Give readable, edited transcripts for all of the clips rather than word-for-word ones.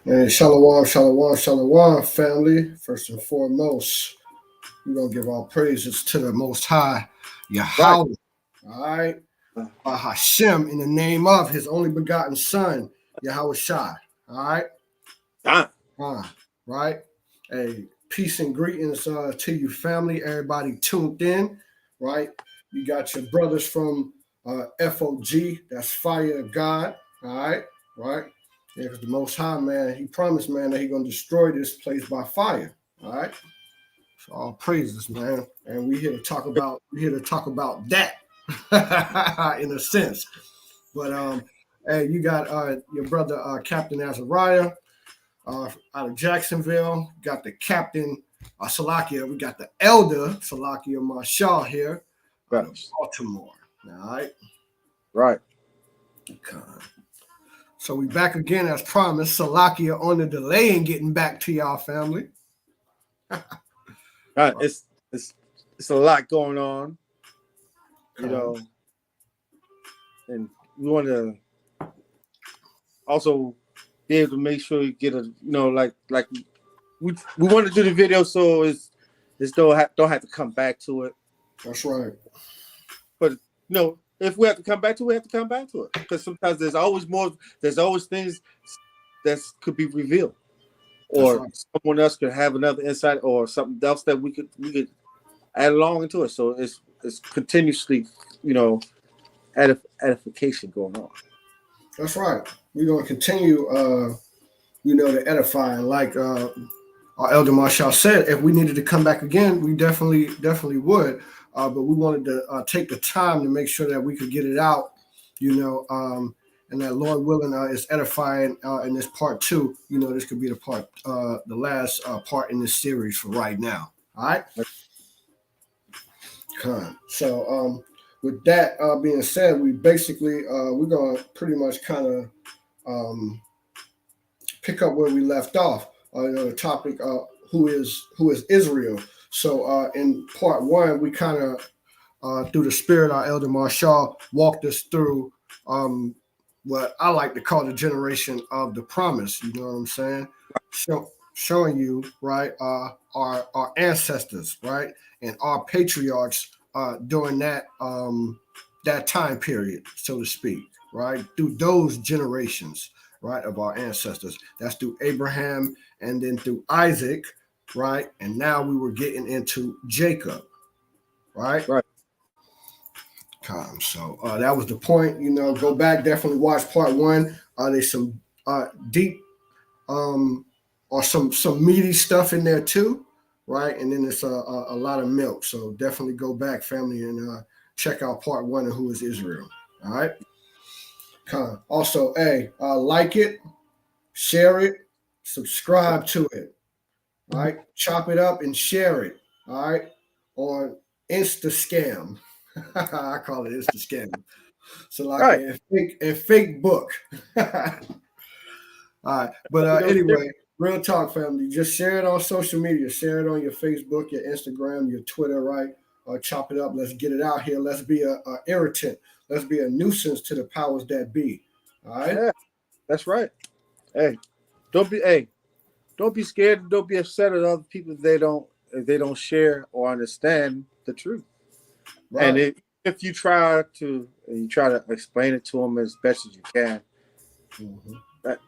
And shalom, shalom, shalom, family. First and foremost, we're going to give all praises to the Most High, Yahweh. All right? Hashem, in the name of his only begotten Son, Yahweh Shai. All right? Right? Hey, peace and greetings to you, family. Everybody tuned in, right? You got your brothers from FOG, that's Fire of God. All right? Right? Yeah, because the Most High, man, he promised, man, that he's going to destroy this place by fire. All right. So all praises, man. And we're here to talk about that in a sense. But hey, you got your brother Captain Azariah out of Jacksonville. Got the Captain Salakia. We got the Elder Salakia Marshall here out of Baltimore. All right. Right. Okay. So we back again as promised. Salakia on the delay in getting back to y'all, family. It's a lot going on, you know, and we want to also be able to make sure you get a, you know, like we want to do the video so it's don't have to come back to it. That's right. But you know, if we have to come back to it, we have to come back to it. Because sometimes there's always things that could be revealed. Or right. Someone else could have another insight or something else that we could add along into it. So it's continuously, you know, edification going on. That's right. We're gonna continue you know, to edify. And like our Elder Marshall said, if we needed to come back again, we definitely would. But we wanted to take the time to make sure that we could get it out, you know, and that Lord willing is edifying in this part 2. You know, this could be the last part in this series for right now. All right. So with that being said, we basically we're gonna pretty much kind of pick up where we left off. You know, the topic who is Israel. So in part 1, we kind of, through the spirit, our Elder Marshall walked us through what I like to call the generation of the promise. You know what I'm saying? Showing you, right, our ancestors, right, and our patriarchs during that time period, so to speak, right, through those generations, right, of our ancestors. That's through Abraham and then through Isaac. Right, and now we were getting into Jacob, right? Right. So that was the point. You know, go back, definitely watch part 1. There's some deep or some meaty stuff in there too, right? And then it's a lot of milk. So definitely go back, family, and check out part 1 of Who is Israel. All right. Also, hey, like it, share it, subscribe to it. All right, chop it up and share it. All right, on Insta Scam. I call it Insta Scam. So like right. and fake book. All right, but anyway, real talk, family. Just share it on social media. Share it on your Facebook, your Instagram, your Twitter. Right, chop it up. Let's get it out here. Let's be a irritant. Let's be a nuisance to the powers that be. All right. Yeah, that's right. Hey, don't be scared. Don't be upset at other people if they don't share or understand the truth. Right. And if you try to explain it to them as best as you can,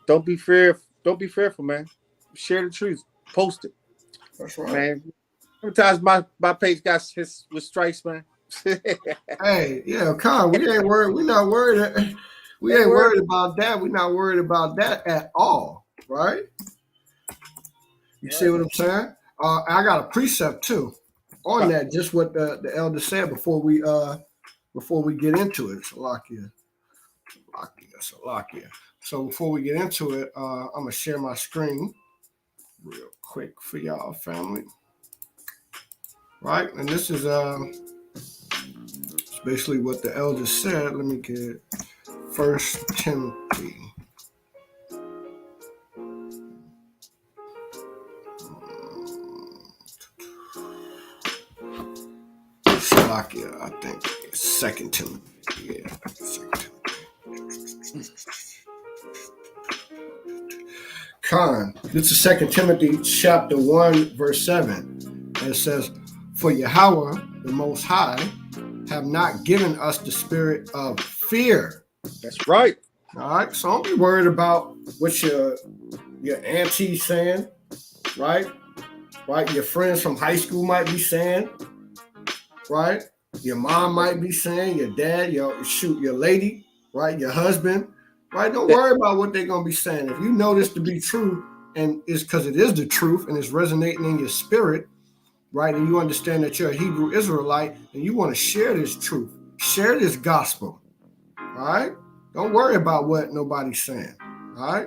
don't be fearful. Don't be fearful, man. Share the truth. Post it. That's right, man. Sometimes my page got hit with strikes, man. Hey, yeah, Con, we ain't worried. We're not worried. We ain't worried about that. We're not worried about that at all, right? You see what I'm saying? I got a precept too on that, just what the elder said before we get into it. Salakia. So before we get into it, I'm gonna share my screen. real quick for y'all, family. Right, and this is basically what the elders said. Let me get First Timothy. Slovakia, I think. Second Timothy. Yeah, Second Timothy. Khan. This is Second Timothy chapter 1, verse 7. And it says, For Yahweh, the Most High, have not given us the spirit of fear. That's right. All right. So don't be worried about what your auntie's saying, right? Right. Your friends from high school might be saying, right? Your mom might be saying, your dad, your lady, right? Your husband, right? Don't worry about what they're gonna be saying. If you know this to be true, and it's because it is the truth and it's resonating in your spirit, right? And you understand that you're a Hebrew Israelite and you want to share this truth, share this gospel. All right. Don't worry about what nobody's saying. All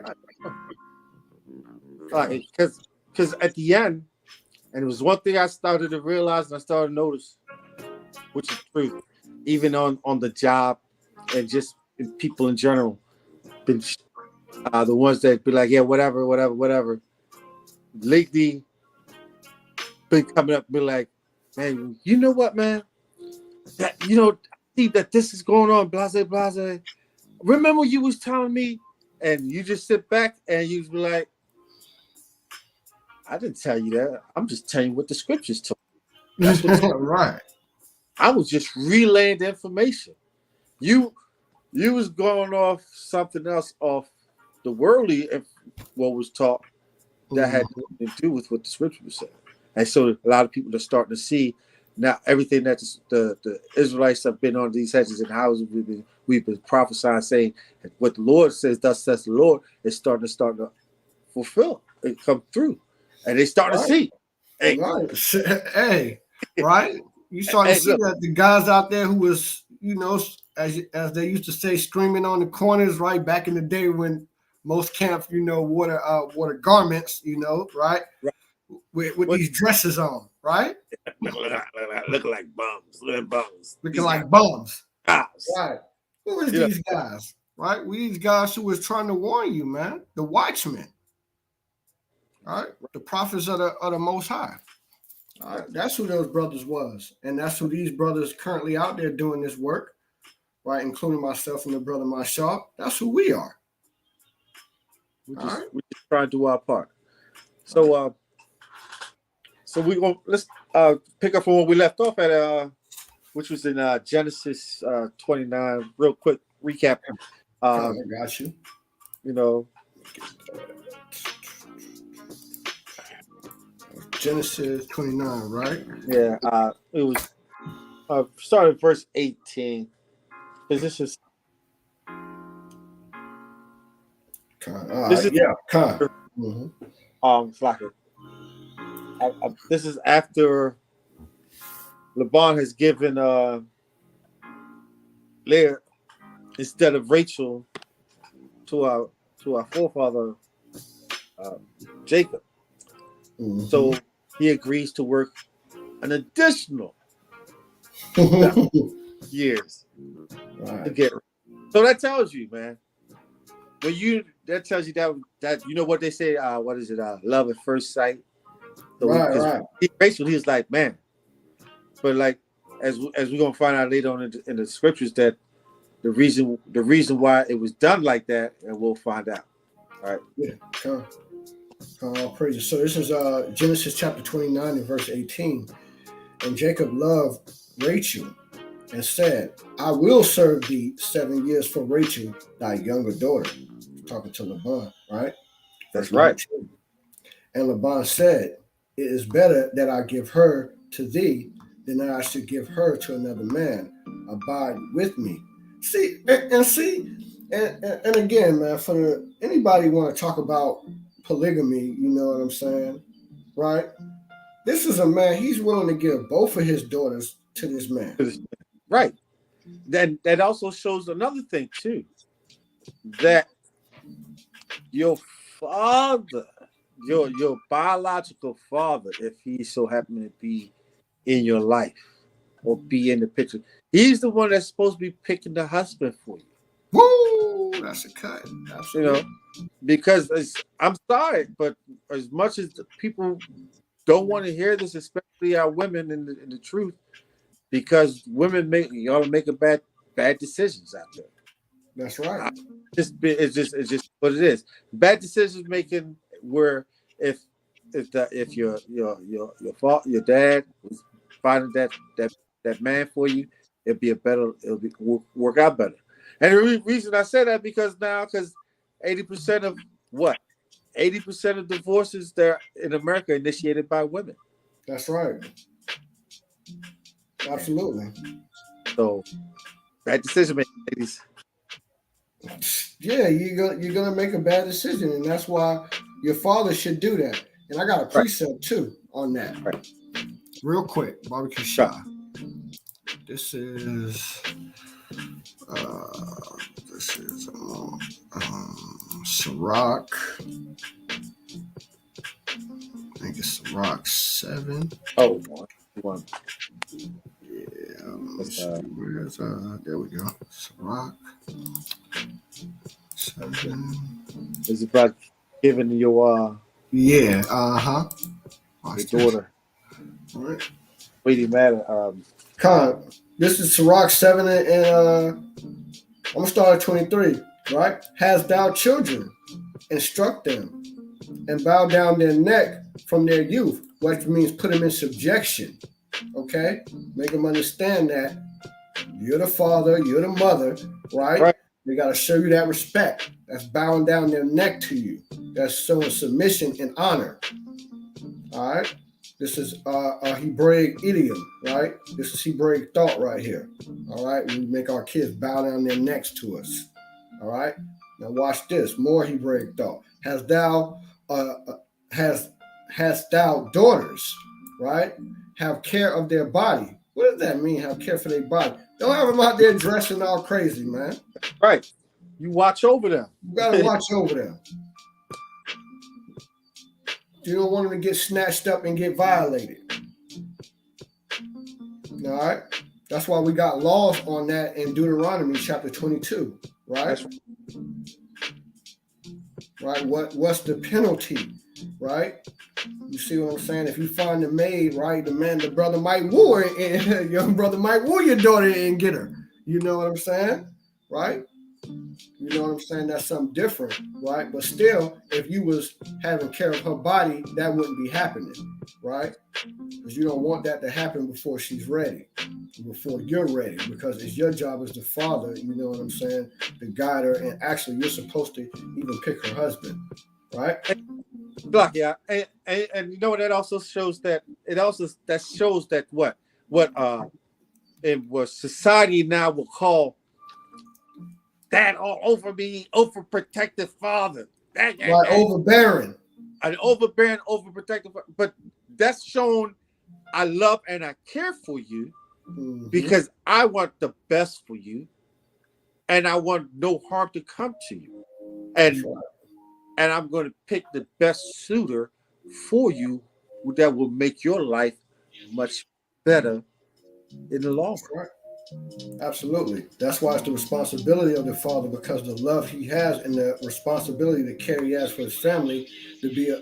right. Because at the end, and it was one thing I started to realize and I started to notice, which is true, even on the job and just people in general, been the ones that be like, yeah, whatever. Lately, been coming up, be like, man, you know what, man? That see that this is going on, blase. Remember you was telling me, and you just sit back and you be like, I didn't tell you that. I'm just telling you what the scriptures told me. That's what Right. I was just relaying the information. You was going off something else, off the worldly, what was taught that had nothing to do with what the scripture was saying. And so a lot of people are starting to see now everything that the Israelites have been on these hedges and houses we've been prophesying, saying what the Lord says, thus says the Lord, is starting to fulfill and come through. And they start to see. Hey, right? You start to see that the guys out there who was, as they used to say, screaming on the corners, right? Back in the day when most camps, wore garments, right? With these dresses on, right? Looking like bums. Looking like bums. Guys. Right. Who is these guys? Right? We these guys who was trying to warn you, man. The watchmen. All right. The prophets of the Most High. All right. That's who those brothers was. And that's who these brothers currently out there doing this work, right? Including myself and the brother Mashal. That's who we are. We just try to do our part. So let's pick up from where we left off at which was in Genesis 29. Real quick recap. I got you. Genesis 29, right? Yeah. It was started verse 18. Because this is this is after Laban has given Leah instead of Rachel to our forefather Jacob. Mm-hmm. So he agrees to work an additional years to get. So that tells you, man. That tells you that you know what they say. What is it? Love at first sight. So right. Rachel, he was like, man. But like, as we're gonna find out later on in the scriptures, that the reason why it was done like that, and we'll find out. All right. Yeah. All praises. So this is Genesis chapter 29 and verse 18. And Jacob loved Rachel and said, I will serve thee 7 years for Rachel, thy younger daughter. Talking to Laban, right? That's right. And Laban said, it is better that I give her to thee than I should give her to another man. Abide with me. See, and again, man, for anybody want to talk about polygamy, you know what I'm saying, right? This is a man, he's willing to give both of his daughters to this man. Right. That also shows another thing too, that your father your biological father, if he so happened to be in your life or be in the picture, he's the one that's supposed to be picking the husband for you. Woo! That's a cut. You know, Absolutely. because I'm sorry, but as much as the people don't want to hear this, especially our women in the truth, because women make y'all making bad decisions out there. That's right. It's just what it is. Bad decisions making where if if your dad was finding that man for you, it'll be work out better. And the reason I say that because 80% of what 80% of divorces there in America are initiated by women. That's right. Absolutely. So bad decision making, ladies. Yeah, you're gonna make a bad decision, and that's why your father should do that. And I got a Right, precept too on that. right, Real quick, barbecue right. shot. This is uh this is Ciroc. I think it's Ciroc 7. Oh, one. Yeah, let me That's, see. Where's there we go. Ciroc 7. is about giving Yeah, your watch this. daughter All right. sweetie matter. This is Ciroc 7 and I'm gonna start at 23, right? Has thou children, instruct them, and bow down their neck from their youth, which means put them in subjection. Okay? Make them understand that you're the father, you're the mother, right? Right. They gotta show you that respect. That's bowing down their neck to you. That's showing submission and honor. All right. This is a Hebraic idiom, right? This is Hebraic thought right here. All right. We make our kids bow down their necks to us. All right. Now watch this. More Hebraic thought. Hast thou daughters, right? Have care of their body. What does that mean? Have care for their body. Don't have them out there dressing all crazy, man. Right. You watch over them. You gotta watch over them. You don't want them to get snatched up and get violated. All right. That's why we got laws on that in Deuteronomy chapter 22, right? Right. What's the penalty, right? You see what I'm saying? If you find the maid, right, the brother might woo her, and your brother might woo your daughter and get her. You know what I'm saying, right? You know what I'm saying? That's something different, right? But still, if you was having care of her body, that wouldn't be happening, right? Because you don't want that to happen before she's ready, before you're ready, because it's your job as the father, you know what I'm saying, to guide her. And actually, you're supposed to even pick her husband, right? Block, yeah. And you know what that also shows that shows that what it was society now will call that all over me, overprotective father. Right, overbearing. An overbearing, overprotective, but that's shown I love and I care for you because I want the best for you and I want no harm to come to you. And and I'm going to pick the best suitor for you that will make your life much better in the long run. Right. Absolutely. That's why it's the responsibility of the father, because the love he has and the responsibility to carry as for his family to be a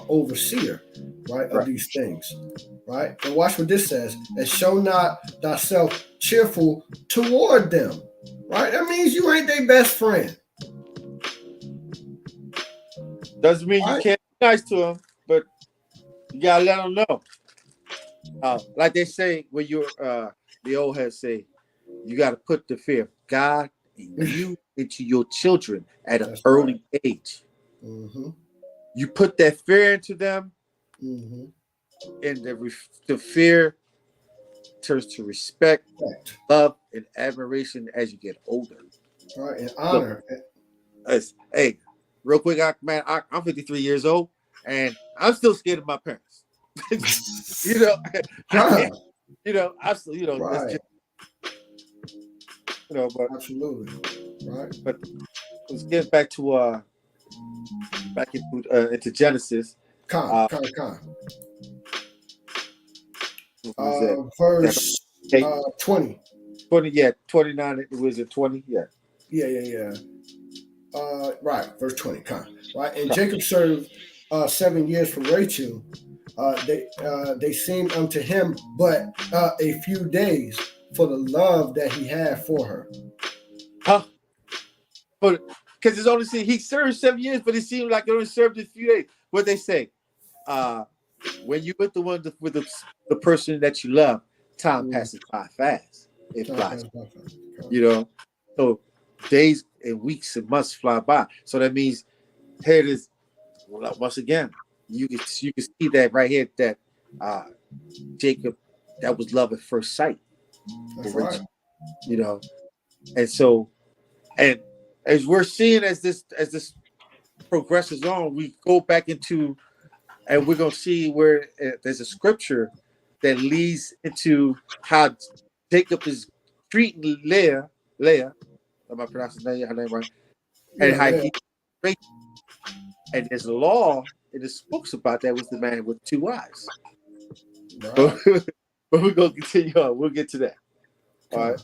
overseer, right, of these things. Right? And watch what this says. And show not thyself cheerful toward them. Right? That means you ain't their best friend. Doesn't mean you can't be nice to them, but you gotta let them know. Like they say when you're the old heads say, you got to put the fear of God and you into your children at an early age. Mm-hmm. You put that fear into them, mm-hmm. and the fear turns to respect, love, and admiration as you get older. All right, and honor. Hey, real quick, I'm 53 years old, and I'm still scared of my parents. you know, absolutely, right. That's just, but absolutely, right. But let's get back to into Genesis. Con, con, con. What was that? Verse Hey, 20. 20, yeah, 29. Was it 20? Yeah. Yeah. Right, verse 20. Con. Right, and Jacob served 7 years for Rachel. They seemed unto him but a few days for the love that he had for her. Huh? But because it's only he served 7 years, but it seemed like it only served a few days. What they say, when you with the one with the person that you love, time passes by fast. It flies, you know. So days and weeks and months fly by. So that means here it is. Well, once again, you can see that right here that Jacob, that was love at first sight. That's right. You know, and so and as we're seeing as this progresses on, we go back into and we're gonna see where there's a scripture that leads into how Jacob is treating Leah. Am I pronouncing her name right? And Yeah, how yeah. and there's a law and it speaks about that with the man with two eyes. Right. But we're gonna continue on. We'll get to that. All right.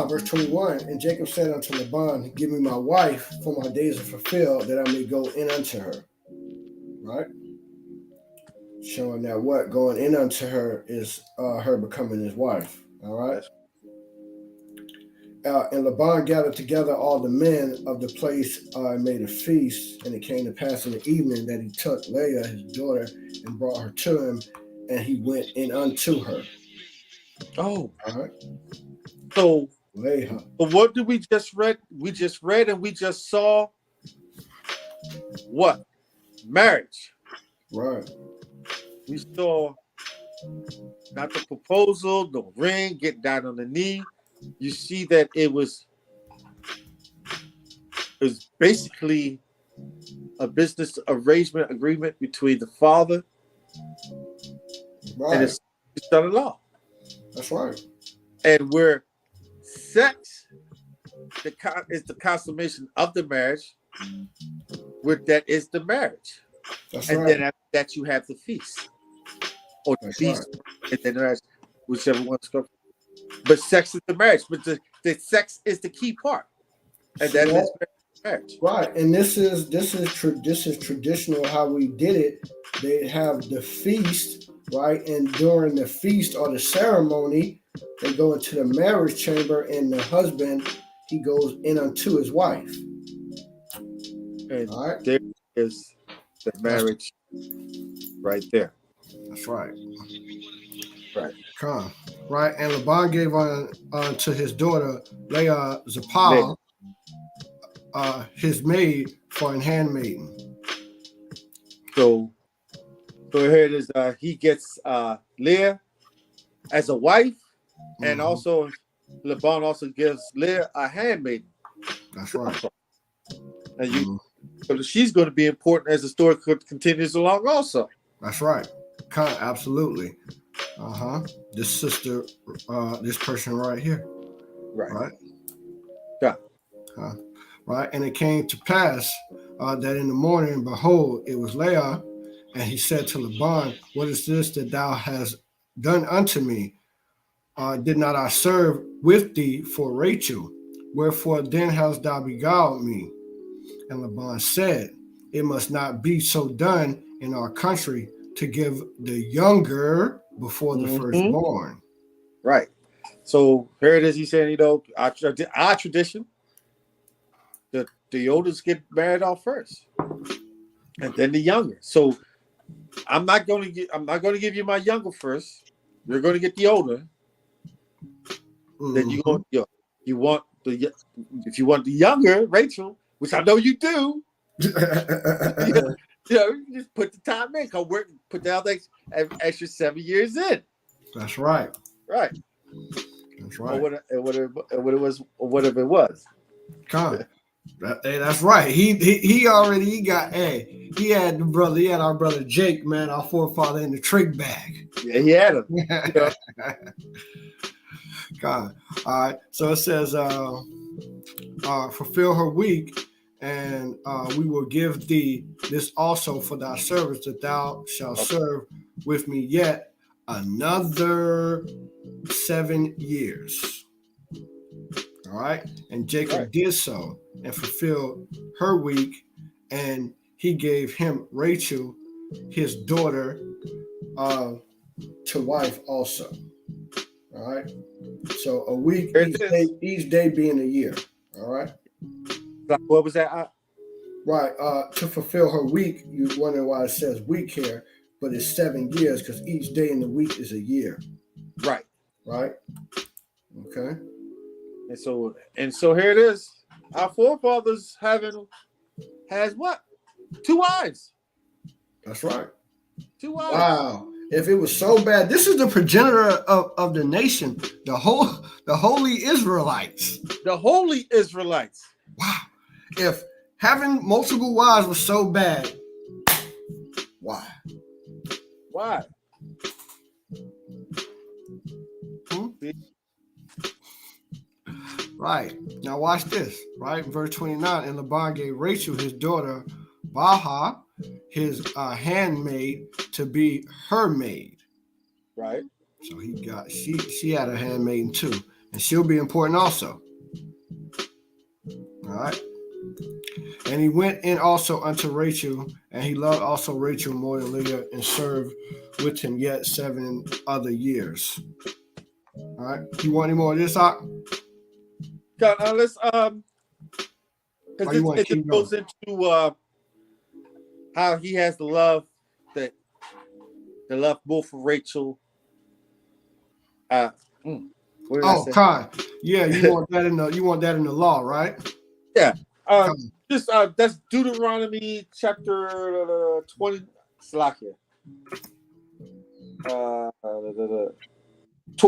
Verse 21. And Jacob said unto Laban, give me my wife, for my days are fulfilled, that I may go in unto her. Right? Showing that what going in unto her is her becoming his wife. All right. And Laban gathered together all the men of the place and made a feast. And it came to pass in the evening that he took Leah, his daughter, and brought her to him, and he went in unto her. Oh. All right. So, Leah. but what did we just read? We just read and we just saw what? Marriage. Right. We saw not the proposal, the ring, get down on the knee. You see that it was basically a business arrangement agreement between the father and his son-in-law. That's right. And where sex is the consummation of the marriage, where that is the marriage. That's and right. then after that you have the feast. Or the That's feast, right. and then the marriage, whichever one's going. But sex is the marriage, but the sex is the key part. And that is marriage. Right. And this is traditional how we did it. They have the feast, right? And during the feast or the ceremony, they go into the marriage chamber, and the husband, he goes in unto his wife. And all right. There is the marriage right there. That's right. Right. Come. Right. And Laban gave unto his daughter Leah Zilpah, his maid, for an handmaiden. So here it is. He gets Leah as a wife, and also Laban also gives Leah a handmaiden. That's right. And so she's going to be important as the story continues along also. That's right. Absolutely. This sister, this person right here. Right. Yeah. Right. And it came to pass that in the morning, behold, it was Leah, and he said to Laban, what is this that thou hast done unto me? Did not I serve with thee for Rachel? Wherefore then hast thou beguiled me? And Laban said, it must not be so done in our country to give the younger before the firstborn. Right. So here it is. He's saying, our tradition, the oldest get married off first, and then the younger. So I'm not going to give you my younger first. You're going to get the older. Then you want if you want the younger Rachel, which I know you do. You just put the time in. Put down extra 7 years in. That's right. Right. That's right. Whatever it was. That's right. He had our brother Jake, man, our forefather, in the trick bag. Yeah, he had him. God. All right. So it says, fulfill her week, and we will give thee this also for thy service, that thou shalt serve with me yet another 7 years. All right. And Jacob did so and fulfilled her week, and he gave him Rachel, his daughter, to wife also. All right. So a week each day being a year. All right. What was that? Right. To fulfill her week, you wonder why it says week here, but it's 7 years because each day in the week is a year. Right. Right. Okay. And so here it is. Our forefathers has what? 2 wives. That's right. 2 wives. Wow. If it was so bad, this is the progenitor of the nation, the holy Israelites. The holy Israelites. Wow. If having multiple wives was so bad, why? Why? Right. Now watch this. Right. Verse 29. And Laban gave Rachel his daughter Baha, his handmaid, to be her maid. Right. So she had a handmaiden too, and she'll be important also. All right. And he went in also unto Rachel, and he loved also Rachel more than Leah, and served with him yet 7 other years. All right. You want any more of this, Doc? Let's because it goes into how he has the love both for Rachel. Con. Yeah, you want that in the law, right? Yeah. That's Deuteronomy chapter 20. Slakia.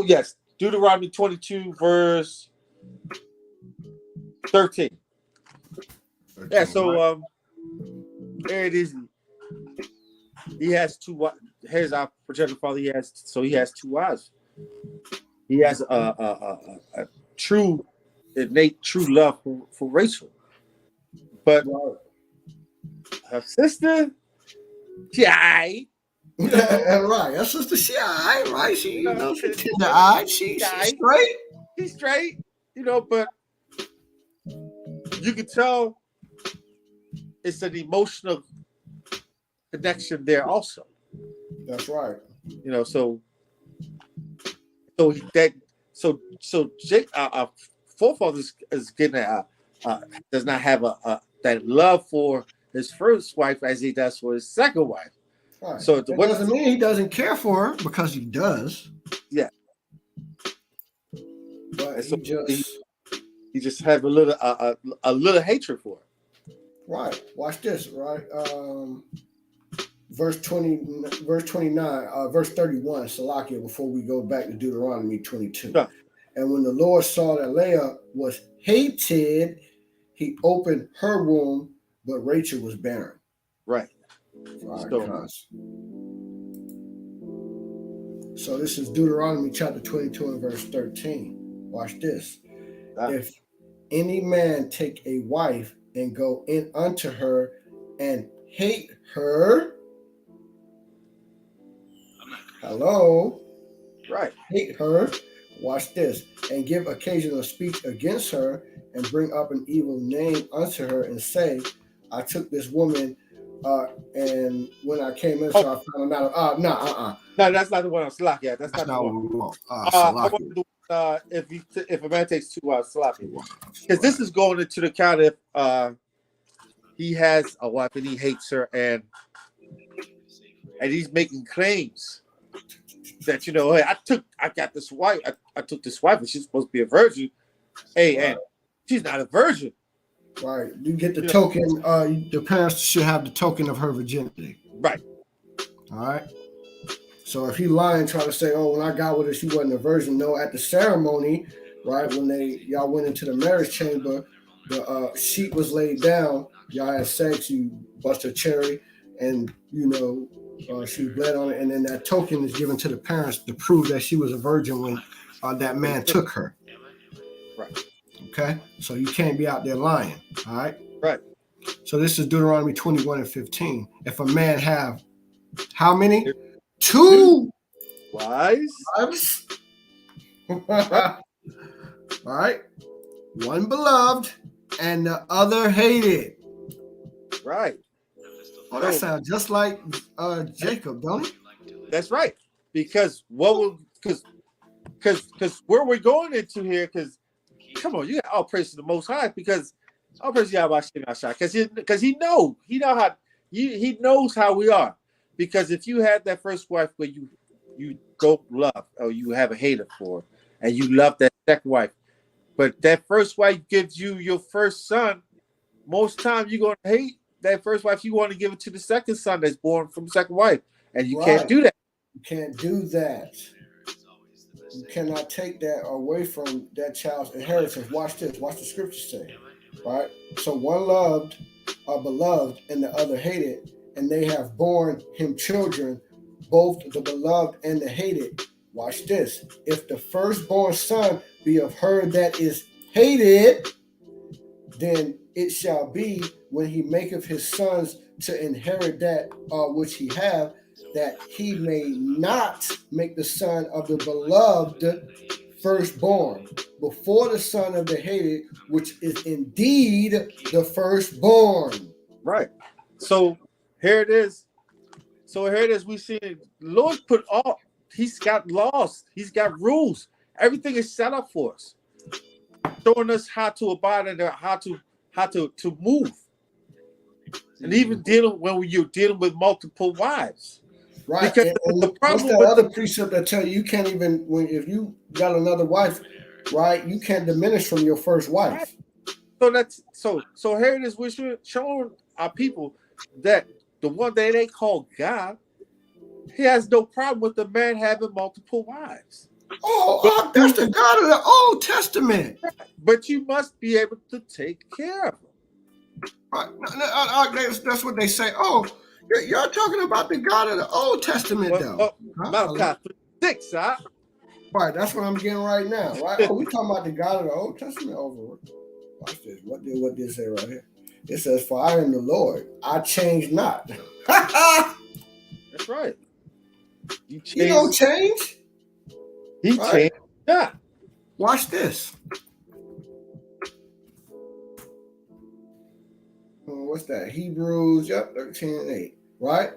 Yes, Deuteronomy 22 verse 13. Yeah, so there it is. He has 2. Here's our progenitor father. He has 2 wives. He has a true, innate, true love for Rachel, but her sister, she aight. Right, her sister, she aight, right? She, she's tender-eyed. She's straight. She's straight, but you can tell it's an emotional connection there also. That's right. So Jake, our forefathers is getting does not have that love for his first wife as he does for his second wife. Right. So it doesn't mean he doesn't care for her, because he does. Yeah. But so he just have a little hatred for her. Right. Watch this. Right. Verse 29, verse 31, Salakia, before we go back to Deuteronomy 22. Yeah. And when the Lord saw that Leah was hated, he opened her womb, but Rachel was barren. Right. So this is Deuteronomy chapter 22 and verse 13. Watch this. If any man take a wife and go in unto her and hate her, hello. Right. Hate her. Watch this. And give occasional speech against her, and bring up an evil name unto her, and say, I took this woman, and when I came in, so I found out. No, that's not the one on Slakia. That's not the one. We want. I want to do, if a man takes 2 wives, Slakia. Because this is going into the count if he has a wife and he hates her, and he's making claims that hey, I got this wife. I took this wife, and she's supposed to be a virgin. Hey, and she's not a virgin. Right. You get the token. The parents should have the token of her virginity. Right. All right. So if he lying, trying to say, "Oh, when I got with her, she wasn't a virgin." No, at the ceremony, right, when y'all went into the marriage chamber, the sheet was laid down. Y'all had sex. You bust a cherry, and she bled on it, and then that token is given to the parents to prove that she was a virgin when that man took her. Right. Okay, so you can't be out there lying. All right. Right. So this is Deuteronomy 21:15. If a man have how many? 2 wives. wives. All right. One beloved and the other hated. Right. Oh, that sounds just like Jacob, don't it? That's right. Because because where we're going into here, because come on, you got all praise to the Most High, because all praise to Yahweh because he knows how we are. Because if you had that first wife where you don't love, or you have a hater for, and you love that second wife, but that first wife gives you your first son, most times you're going to hate that first wife. You want to give it to the second son that's born from the second wife, and you can't do that. You can't do that. You cannot take that away from that child's inheritance. Watch this. Watch the scriptures say. Right? So one loved, beloved, and the other hated, and they have borne him children, both the beloved and the hated. Watch this. If the firstborn son be of her that is hated, then it shall be when he maketh his sons to inherit that which he have, that he may not make the son of the beloved firstborn before the son of the hated, which is indeed the firstborn. Right. So here it is. We see the Lord put all. He's got laws. He's got rules. Everything is set up for us, showing us how to abide and how to move, and even when you're dealing with multiple wives. Right. Because and the problem what's that with other precept that tell you can't even if you got another wife, right? You can't diminish from your first wife. Right. So here it is. We're showing our people that the one that they call God, he has no problem with the man having multiple wives. That's the God of the Old Testament. But you must be able to take care of them. Right. That's what they say. Oh, you're talking about the God of the Old Testament, though. Malachi 3:6, huh? Right, that's what I'm getting right now. Right. Oh, we talking about the God of the Old Testament over. Watch this. What did it say right here? It says, "For I am the Lord; I change not." That's right. He don't change. He changed not. Watch this. What's that? Hebrews 13:8. Right?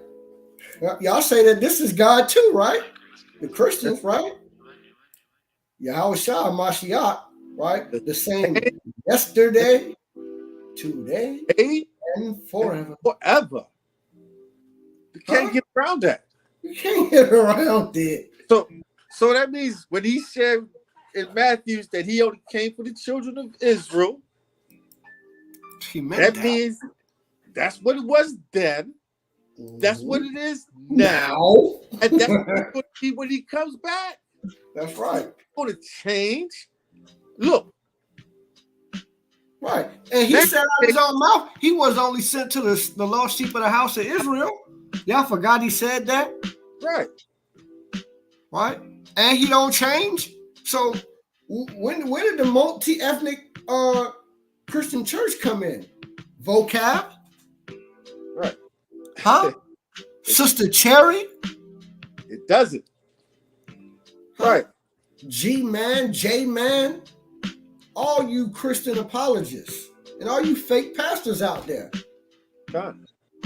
Y'all say that this is God too, right? The Christians, right? Yahweh Shah Mashiach, right? The same yesterday, today, and forever. Forever. You can't get around that. You can't get around it. So that means when he said in Matthew that he only came for the children of Israel, that means that's what it was then. That's what it is now. And that's what it's going to be when he comes back. That's right. It's going to change. Look. Right. And he said out of his own mouth, he was only sent to the lost sheep of the house of Israel. Y'all forgot he said that? Right. Right. And he don't change. So when did the multi-ethnic Christian church come in? Vocab? Right. Huh? Sister Cherry? It doesn't. Right. G-Man, J-Man, all you Christian apologists and all you fake pastors out there. God.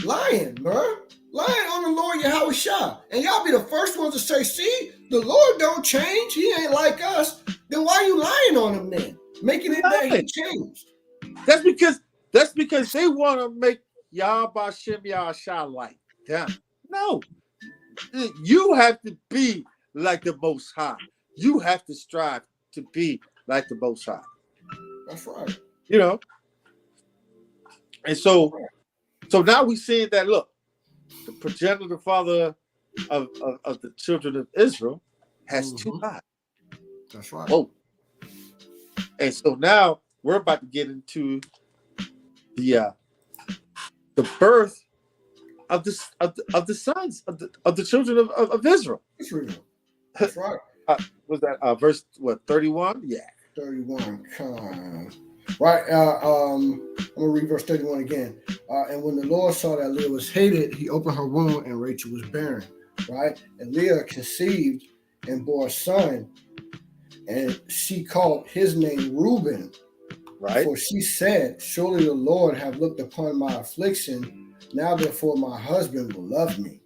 Lying, bro. Lying on the Lord Yahweh Shah. And y'all be the first ones to say, see, the Lord don't change. He ain't like us. Then why are you lying on him then? Making it that he changed. That's because they want to make Yahweh Shem Yahshua like them. No. You have to be like the Most High. You have to strive to be like the Most High. That's right. You know? And so now we see that, look, the progenitor father of the children of Israel has two wives. That's right. Oh. And so now we're about to get into the birth of the sons of the children of Israel. That's right. Was that verse 31? Yeah. 31. Right. I'm gonna read verse 31 again. And when the Lord saw that Leah was hated, he opened her womb, and Rachel was barren. Right. And Leah conceived and bore a son, and she called his name Reuben. Right. For she said, "Surely the Lord have looked upon my affliction. Now therefore my husband will love me."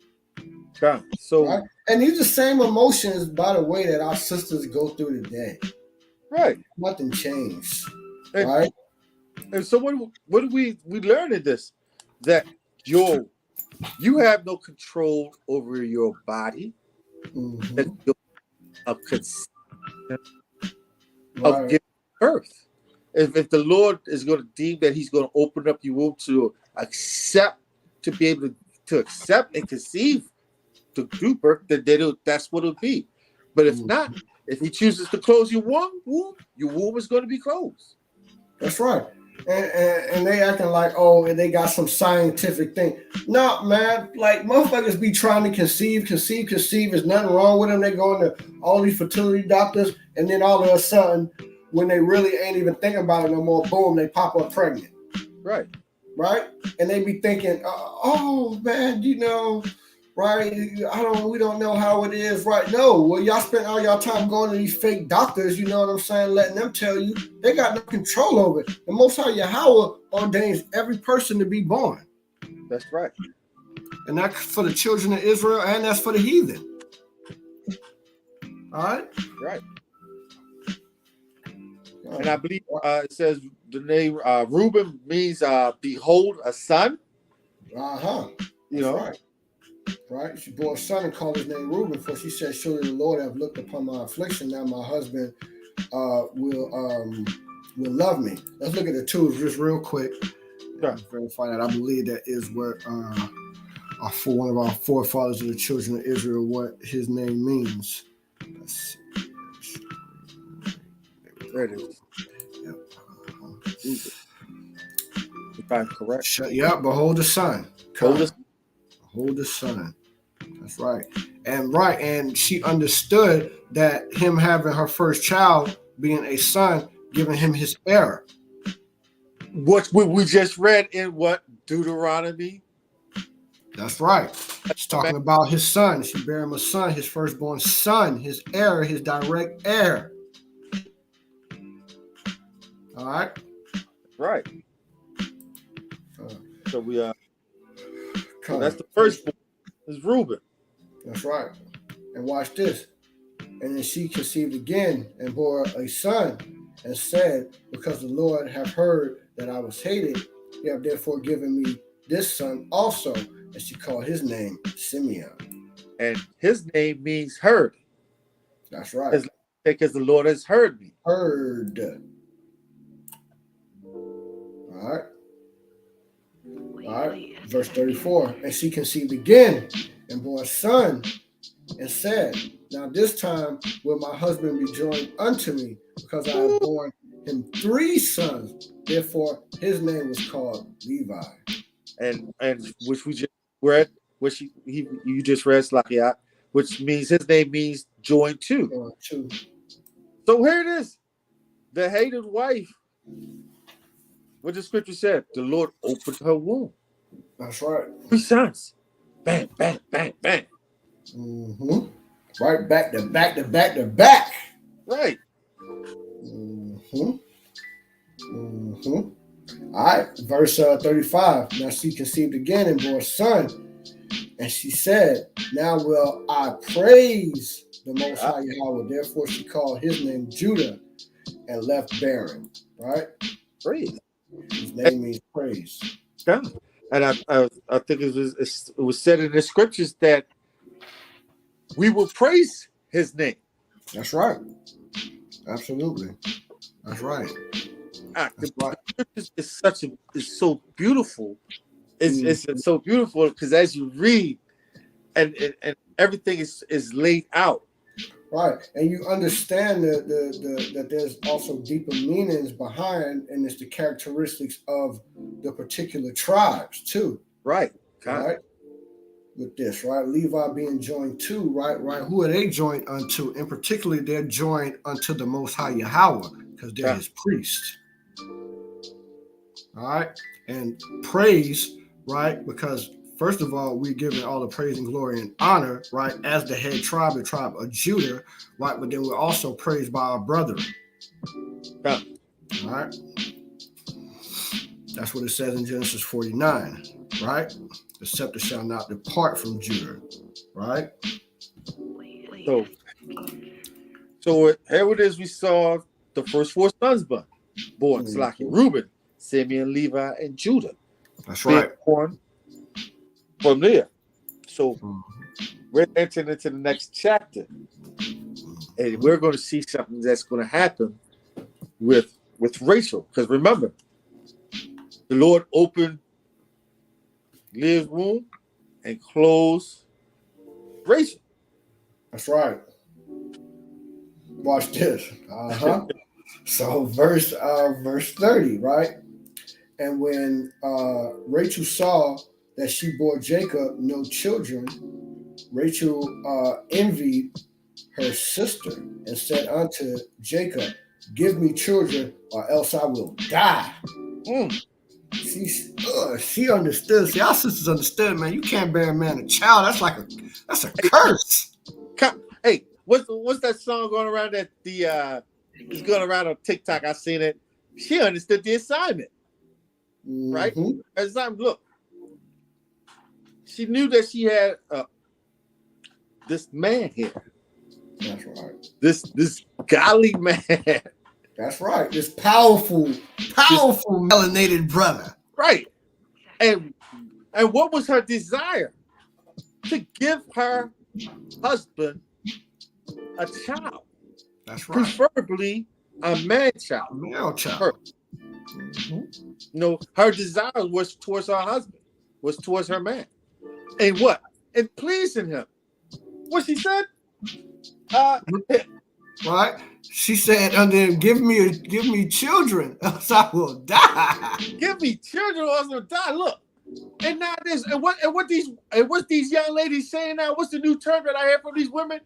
So Right. And these are the same emotions, by the way, that our sisters go through today. right. Nothing changed. And, Right. and so what do we learn in this? That you have no control over your body. That Mm-hmm. you're a conception of Right. giving birth. If the Lord is going to deem that He's going to open up your womb to accept, to be able to accept and conceive to do birth, then that's what it'll be. But if not, if He chooses to close your womb, your womb is going to be closed. That's right. And they acting like, oh, they got some scientific thing. No, man, like motherfuckers be trying to conceive. There's nothing wrong with them. They going to all these fertility doctors, and then all of a sudden, when they really ain't even thinking about it no more, boom, they pop up pregnant. Right. Right? And they be thinking, oh man, right? We don't know how it is, right? No, well, y'all spend all y'all time going to these fake doctors, you know what I'm saying, letting them tell you they got no control over it. The Most High Yahweh ordains every person to be born. That's right. And that's for the children of Israel, and that's for the heathen. All right? Right. And I believe it says the name Reuben means behold a son. Uh-huh. You know. Right. Right? She bore a son and called his name Reuben, for she said, "Surely the Lord have looked upon my affliction. Now my husband will love me." Let's look at the tools just real quick. Sure. Verify that. I believe that is what for one of our forefathers of the children of Israel, what his name means. Let's see. There it is. Yep. If I'm correct. Yep. Behold the son. Behold the son. That's right. And she understood that him having her first child being a son, giving him his heir. What we just read in what Deuteronomy? That's right. She's talking about his son. She bare him a son, his firstborn son, his heir, his direct heir. All right. Right. So we so that's the firstborn is Reuben. That's right. And watch this. And then she conceived again and bore a son, and said, "Because the Lord have heard that I was hated, he have therefore given me this son also." And she called his name Simeon. And his name means heard. That's right. Because the Lord has heard me. Heard. All right. All right. Verse 34. And she conceived again and bore a son, and said, "Now this time will my husband be joined unto me, because I have borne him 3 sons." Therefore his name was called Levi. And which we just read, which you just read Slakia, which means his name means joined to. So here it is. The hated wife. What the scripture said, the Lord opened her womb. That's right. 3 sons. Bang, bang, bang, bang. Mm-hmm. Right, back to back to back to back. Right. Mm-hmm. Mm-hmm. All right, verse 35. Now she conceived again and bore a son, and she said, "Now will I praise the Most High Yahweh." Therefore she called his name Judah and left barren. Right? Praise. His name means praise. Yeah. And I think it was said in the scriptures that we will praise his name. That's right. Absolutely. That's right. The scriptures is so beautiful. It's so beautiful because as you read and everything is laid out. Right. And you understand that there's also deeper meanings behind, and it's the characteristics of the particular tribes too. Right. Right. With this, right? Levi being joined to, right? Who are they joined unto? And particularly they're joined unto the Most High Yahweh, because they're his priests. All right, and praise, right? Because first of all, we're giving all the praise and glory and honor, right, as the head tribe, the tribe of Judah, right? But then we're also praised by our brethren. Yeah. All right. That's what it says in Genesis 49, right? The scepter shall not depart from Judah, right? So here it is. We saw the first four sons born. Mhm. Reuben, Simeon, Levi, and Judah. That's Being right. born from there. So Mhm. we're entering into the next chapter, and we're going to see something that's going to happen with Rachel. Because remember, the Lord opened Leah's womb and closed Rachel. That's right. Watch this. Uh-huh. So verse 30, right? And when Rachel saw that she bore Jacob no children, Rachel envied her sister and said unto Jacob, give me children or else I will die. Mm. She understood. See, our sisters understood, man. You can't bear a man a child. That's a curse. Hey, what's that song going around that is going around on TikTok? I seen it. She understood the assignment, right? Mm-hmm. Assignment. Look, she knew that she had this man here. That's right. This godly man. That's right. This powerful melanated brother. Right. And what was her desire? To give her husband a child. That's right. Preferably a man child. A male child. Her. Mm-hmm. Her desire was towards her husband, was towards her man. And what? And pleasing him. What she said? Right? She said, and then give me children, else I will die. Give me children, or else I will die. Look. And now this, and what these young ladies saying now? What's the new term that I hear from these women?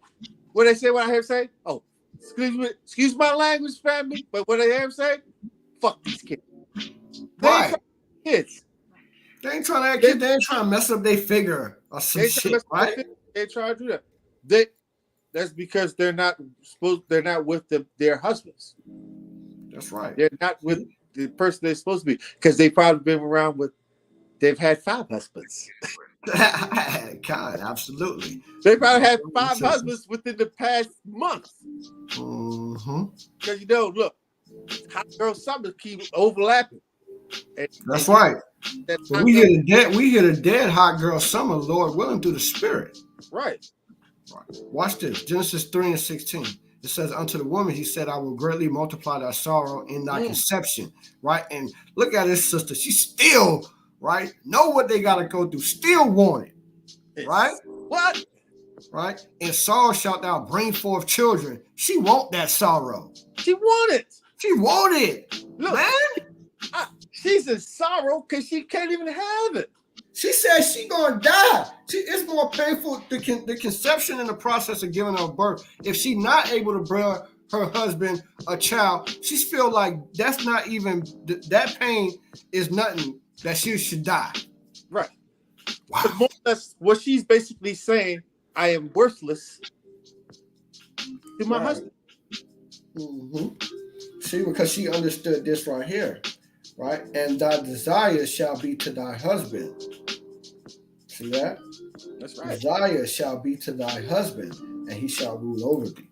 What they say? What I hear say? Oh, excuse my language, family. But what I hear them say? Fuck these kids. Right. Kids. They ain't trying to have kids. They ain't trying to mess up their figure or some shit, right? They trying to do that. That's because they're not with their husbands. That's right. They're not with the person they're supposed to be, because they've probably been around with. They've had 5 husbands. God, absolutely. They probably had 5 husbands within the past month. Mm-hmm. Because look, hot girl summer keep overlapping. That's right. So we hear the dead hot girl summer, Lord willing, through the Spirit. Right. Watch this. Genesis 3:16. It says, unto the woman, he said, I will greatly multiply thy sorrow in thy conception. Right? And look at this sister. She still, right, know what they got to go through. Still want it. Right? What? Right? And sorrow shalt thou bring forth children. She want that sorrow. She want it. She want it. Look, man. She's in sorrow because she can't even have it. She says she gonna die. It's more painful, the conception and the process of giving her birth. If she not able to bring her husband a child, she feel like that's not even, that pain is nothing, that she should die. Right. Wow. But more or less, what she's basically saying, I am worthless to my husband. Mm-hmm. See, because she understood this right here. Right? And thy desire shall be to thy husband. See that? That's right. Desire shall be to thy husband, and he shall rule over thee.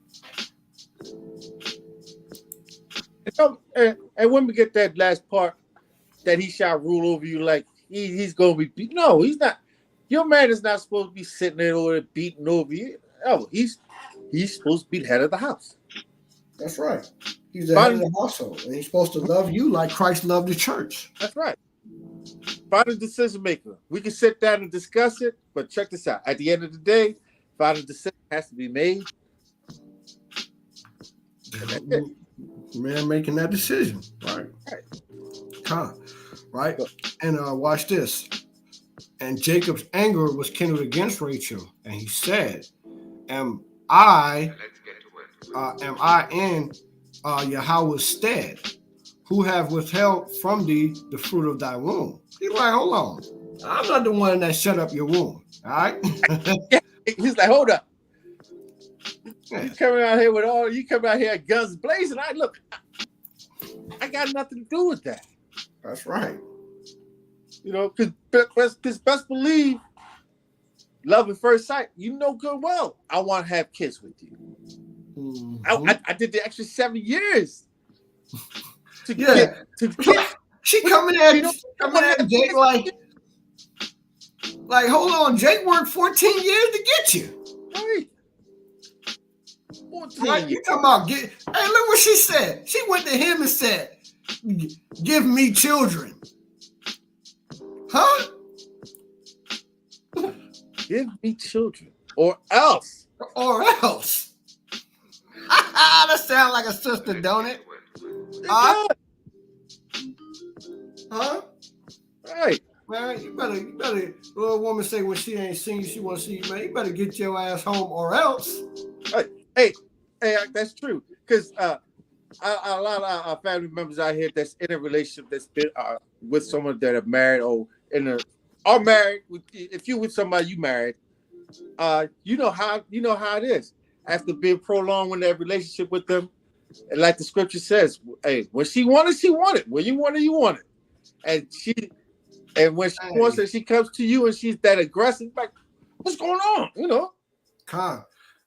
And when we get that last part, that he shall rule over you, like he's going to be beat. No, he's not. Your man is not supposed to be sitting there or beating over you. Oh, he's supposed to be the head of the house. That's right. He's the head of the household, and he's supposed to love you like Christ loved the church. That's right. Final decision maker. We can sit down and discuss it, but check this out. At the end of the day, final decision has to be made. Man making that decision, right? Right. And watch this. And Jacob's anger was kindled against Rachel, and he said, am I in Yahweh's stead, who have withheld from thee the fruit of thy womb. He's like, hold on. I'm not the one that shut up your womb. All right. Yeah. He's like, hold up. Yeah. You come out here guns blazing. I got nothing to do with that. That's right. You know, because best believe, love at first sight. You know good well, I want to have kids with you. Mm-hmm. I did the extra 7 years to Yeah. get. She coming at Jake like, hold on, Jake worked 14 years to get you. Right. 14 Right? years. You talking about hey, look what she said. She went to him and said, give me children. Huh? Give me children. Or else. Or else. That sounds like a sister, don't it? Huh? Right. Man, you better, little woman say when she ain't seen you, she want to see you, man. You better get your ass home or else. Right. Hey, that's true. Because a lot of our family members out here that's in a relationship that's been with someone that are married or are married. If you with somebody you married, you know how it is. After being prolonged in that relationship with them, and like the scripture says, hey, when she wanted, she wanted. When you wanted, you wanted. And when she wants it, she comes to you and she's that aggressive, like, what's going on? You know?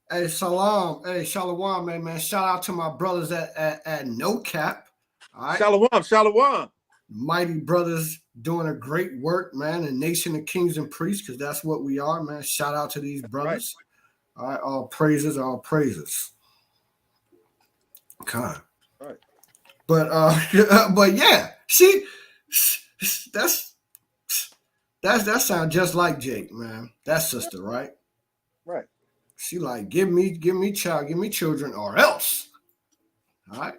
Hey, salam. Hey, shalom, man. Shout out to my brothers at No Cap. All right. Shalom. Mighty brothers doing a great work, man. A nation of kings and priests, because that's what we are, man. Shout out to these brothers. Right. All right, all praises. Okay. Right. But yeah, that sounds just like Jake, man. That sister, right? Right. She like, give me children or else. All right.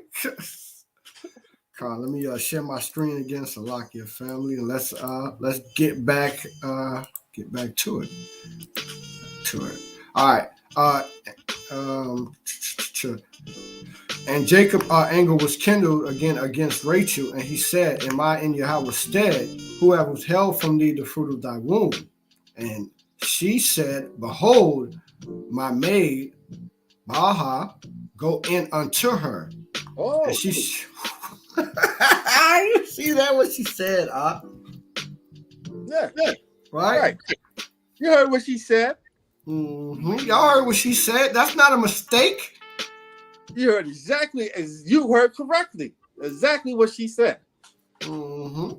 Carl, let me share my screen again, Salakia family, and let's get back to it. All right. And Jacob anger was kindled again against Rachel, and he said, am I in Yahweh's stead, who have withheld from thee the fruit of thy womb? And she said, behold, my maid Baha, go in unto her. Oh, and she you see that what she said, yeah. Right? You heard what she said. Mm-hmm. Y'all heard what she said. That's not a mistake. You heard exactly as you heard correctly. Exactly what she said. Mm-hmm.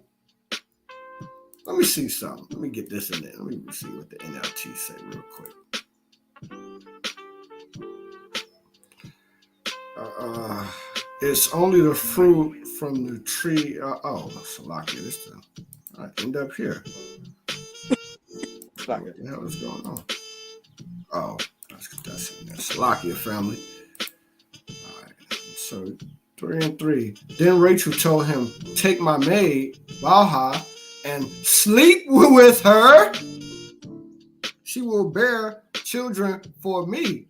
Let me see something. Let me get this in there. Let me see what the NLT say real quick. It's only the fruit from the tree. Salakia, this time. I end up here. What the hell is going on? Oh, that's in there. Salakia family. All right. So 3 and 3. Then Rachel told him, take my maid, Baha, and sleep with her. She will bear children for me.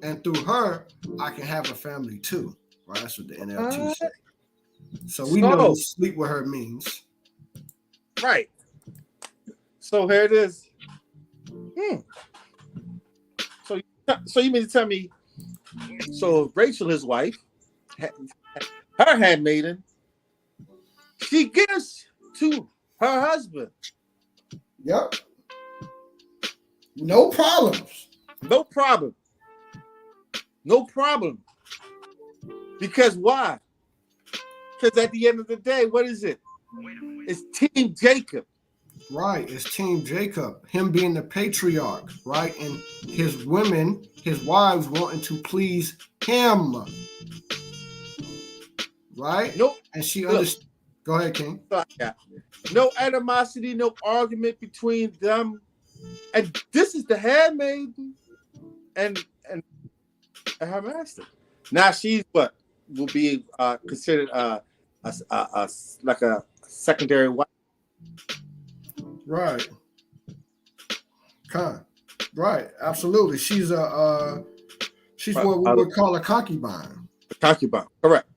And through her, I can have a family too. Right? That's what the NLT said. So we know sleep with her means. Right. So here it is. So you mean to tell me, so Rachel, his wife, her handmaiden, she gives to her husband. Yep. No problems. No problem. Because why? Because at the end of the day, what is it? It's Team Jacob. Right, it's Team Jacob. Him being the patriarch, right? And his women, his wives wanting to please him. Right? No, and she understood. Go ahead, King. No animosity, no argument between them. And this is the handmaiden and her master. Now she's what will be considered like a secondary wife. Right. Right. Absolutely. She's what we would call a concubine. A concubine. Correct.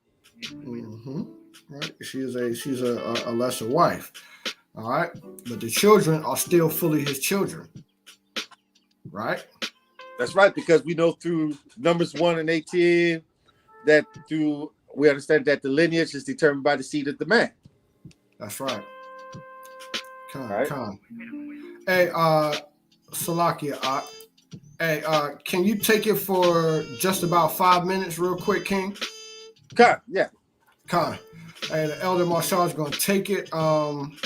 Mm-hmm. right? She's a lesser wife. All right, but the children are still fully his children, right? That's right, because we know through Numbers 1 and 18 that through we understand that the lineage is determined by the seed of the man. That's right. All right. Con. Hey, Salakia, hey, can you take it for just about 5 minutes, real quick, King? Con, yeah. Con. Hey, the Elder Marshall is gonna take it. I'm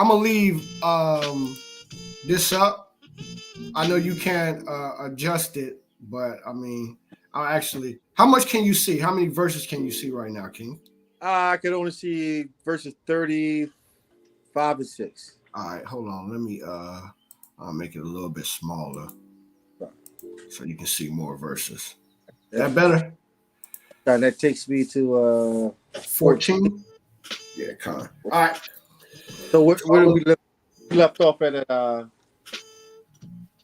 gonna leave this up. I know you can't adjust it, but I mean, I'll actually. How much can you see? How many verses can you see right now, King? I can only see verses 35 and 6. All right, hold on. Let me I'll make it a little bit smaller so you can see more verses. Is that better? And that takes me to 14? Yeah, con. All right. So where did we left off at?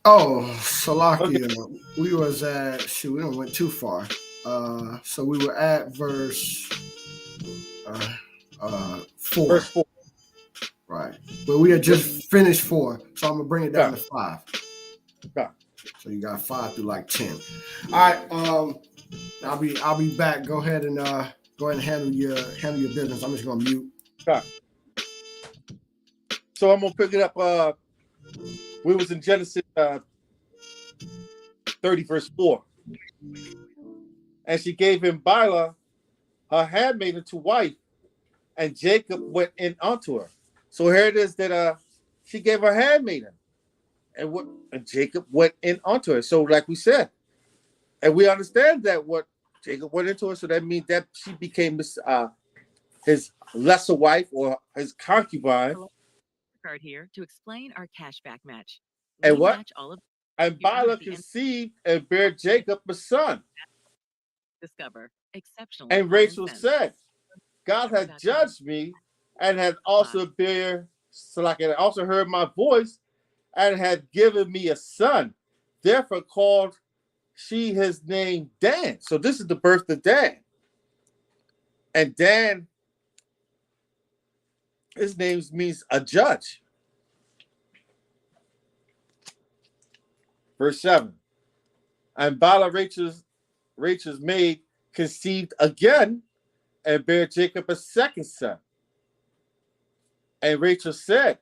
Oh, Salakia. We was at we don't went too far. So we were at verse 4. Verse 4. Right. But we had just finished 4. So I'm gonna bring it down to 5. Yeah. So you got 5 through like 10. All right. I'll be back. Go ahead and handle your business. I'm just gonna mute. Yeah. So I'm gonna pick it up. We was in Genesis 30 verse 4. And she gave him Bilhah, her handmaiden, to wife, and Jacob went in unto her. So here it is that she gave her handmaiden, and Jacob went in unto her. So like we said, and we understand that what Jacob went into her, so that means that she became his lesser wife or his concubine. Card here to explain our cashback match. And We what? match all of And Bilhah conceived and bare Jacob a son. Discover exceptional. And Rachel said, God has judged me and has also also heard my voice and had given me a son. Therefore called she his name Dan. So this is the birth of Dan. And Dan, his name means a judge. Verse 7. And Bilhah, Rachel's maid, conceived again and bare Jacob a second son. And Rachel said,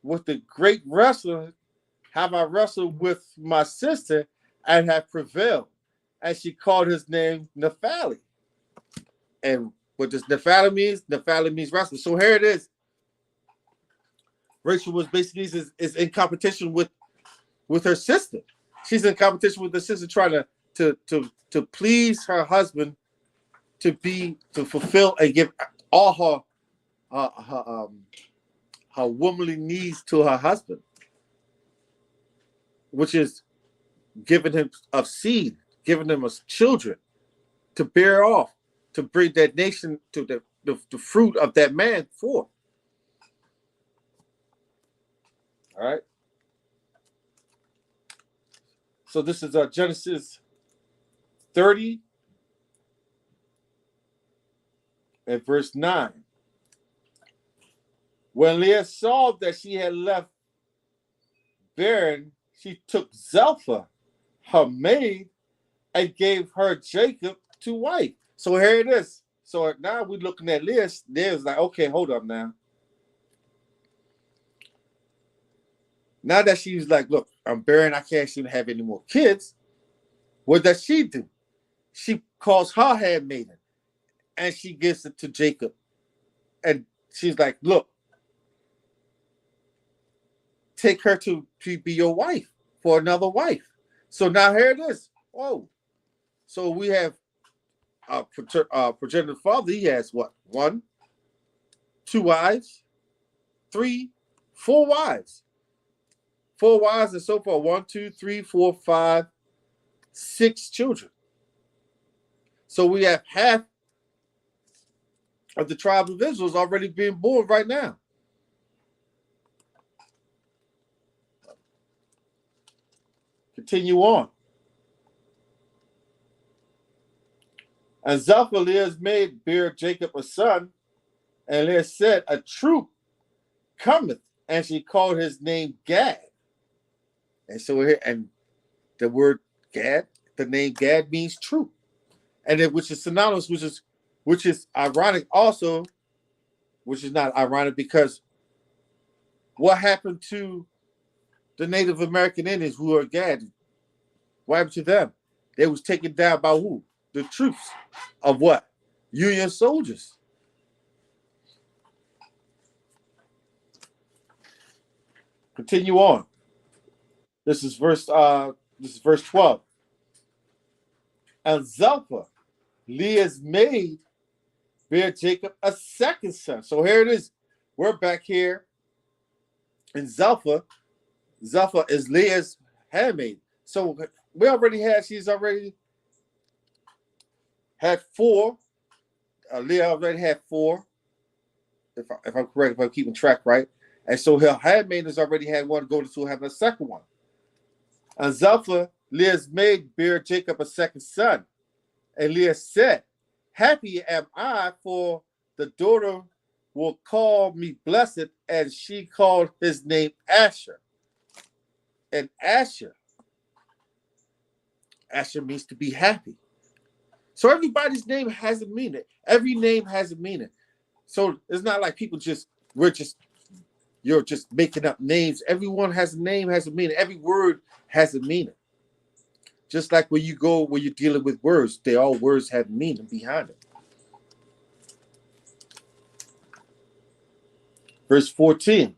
with the great wrestler have I wrestled with my sister and have prevailed. And she called his name Naphtali. And what does Naphtali means? Naphtali means wrestler. So here it is. Rachel was basically is in competition with her sister. She's in competition with her sister, trying to please her husband, to fulfill and give all her womanly needs to her husband, which is giving him of seed, giving him as children to bear off, to bring that nation to the fruit of that man forth. All right. So this is Genesis 30 and verse 9. When Leah saw that she had left barren, she took Zilpah, her maid, and gave her Jacob to wife. So here it is. So now we're looking at Leah. Leah's like, okay, hold up now. Now that she's like, look, I'm barren, I can't seem to have any more kids. What does she do? She calls her handmaiden and she gives it to Jacob. And she's like, look, take her to be your wife for another wife. So now here it is. Oh, so we have progenitor father. He has what? 1, 2 wives, 3, 4 wives. 4 wives and so forth. 1, 2, 3, 4, 5, 6 children. So we have half of the tribe of Israel is already being born right now. Continue on. And Zilpah, Leah's maid, bare Jacob a son, and Leah said, a troop cometh, and she called his name Gad. And so here, and the word Gad, the name Gad means troop, and it, which is synonymous, which is ironic also, which is not ironic because what happened to the Native American Indians who are Gad? What happened to them? They was taken down by who? The troops of what? Union soldiers. Continue on. This is verse 12. And Zilpah, Leah's maid, bare Jacob a second son. So here it is. We're back here in Zilpah. Zilpah is Leah's handmaid. So we already had, she's already had four. Leah already had four, if I'm correct, if I'm keeping track right. And so her handmaid has already had one, go to have a second one. And Zilpah, Leah's maid, bare Jacob a second son. And Leah said, happy am I, for the daughter will call me blessed, and she called his name Asher. And Asher means to be happy. So everybody's name has a meaning. Every name has a meaning. So it's not like you're just making up names. Everyone has a name, has a meaning. Every word has a meaning. Just like when you're dealing with words, all words have meaning behind it. Verse 14.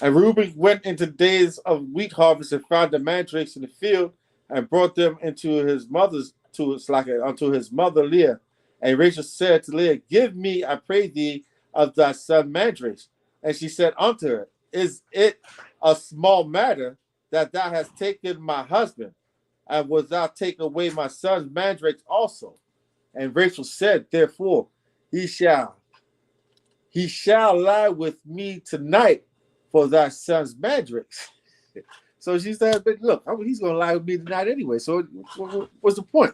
And Reuben went into the days of wheat harvest and found the mandrakes in the field and brought them into his mother's, unto his mother Leah. And Rachel said to Leah, give me, I pray thee, of thy son mandrakes. And she said unto her, is it a small matter that thou hast taken my husband? And wilt thou take away my son's mandrakes also? And Rachel said, therefore, he shall lie with me tonight for thy son's mandrakes. So she said, but look, he's going to lie with me tonight anyway. So what's the point?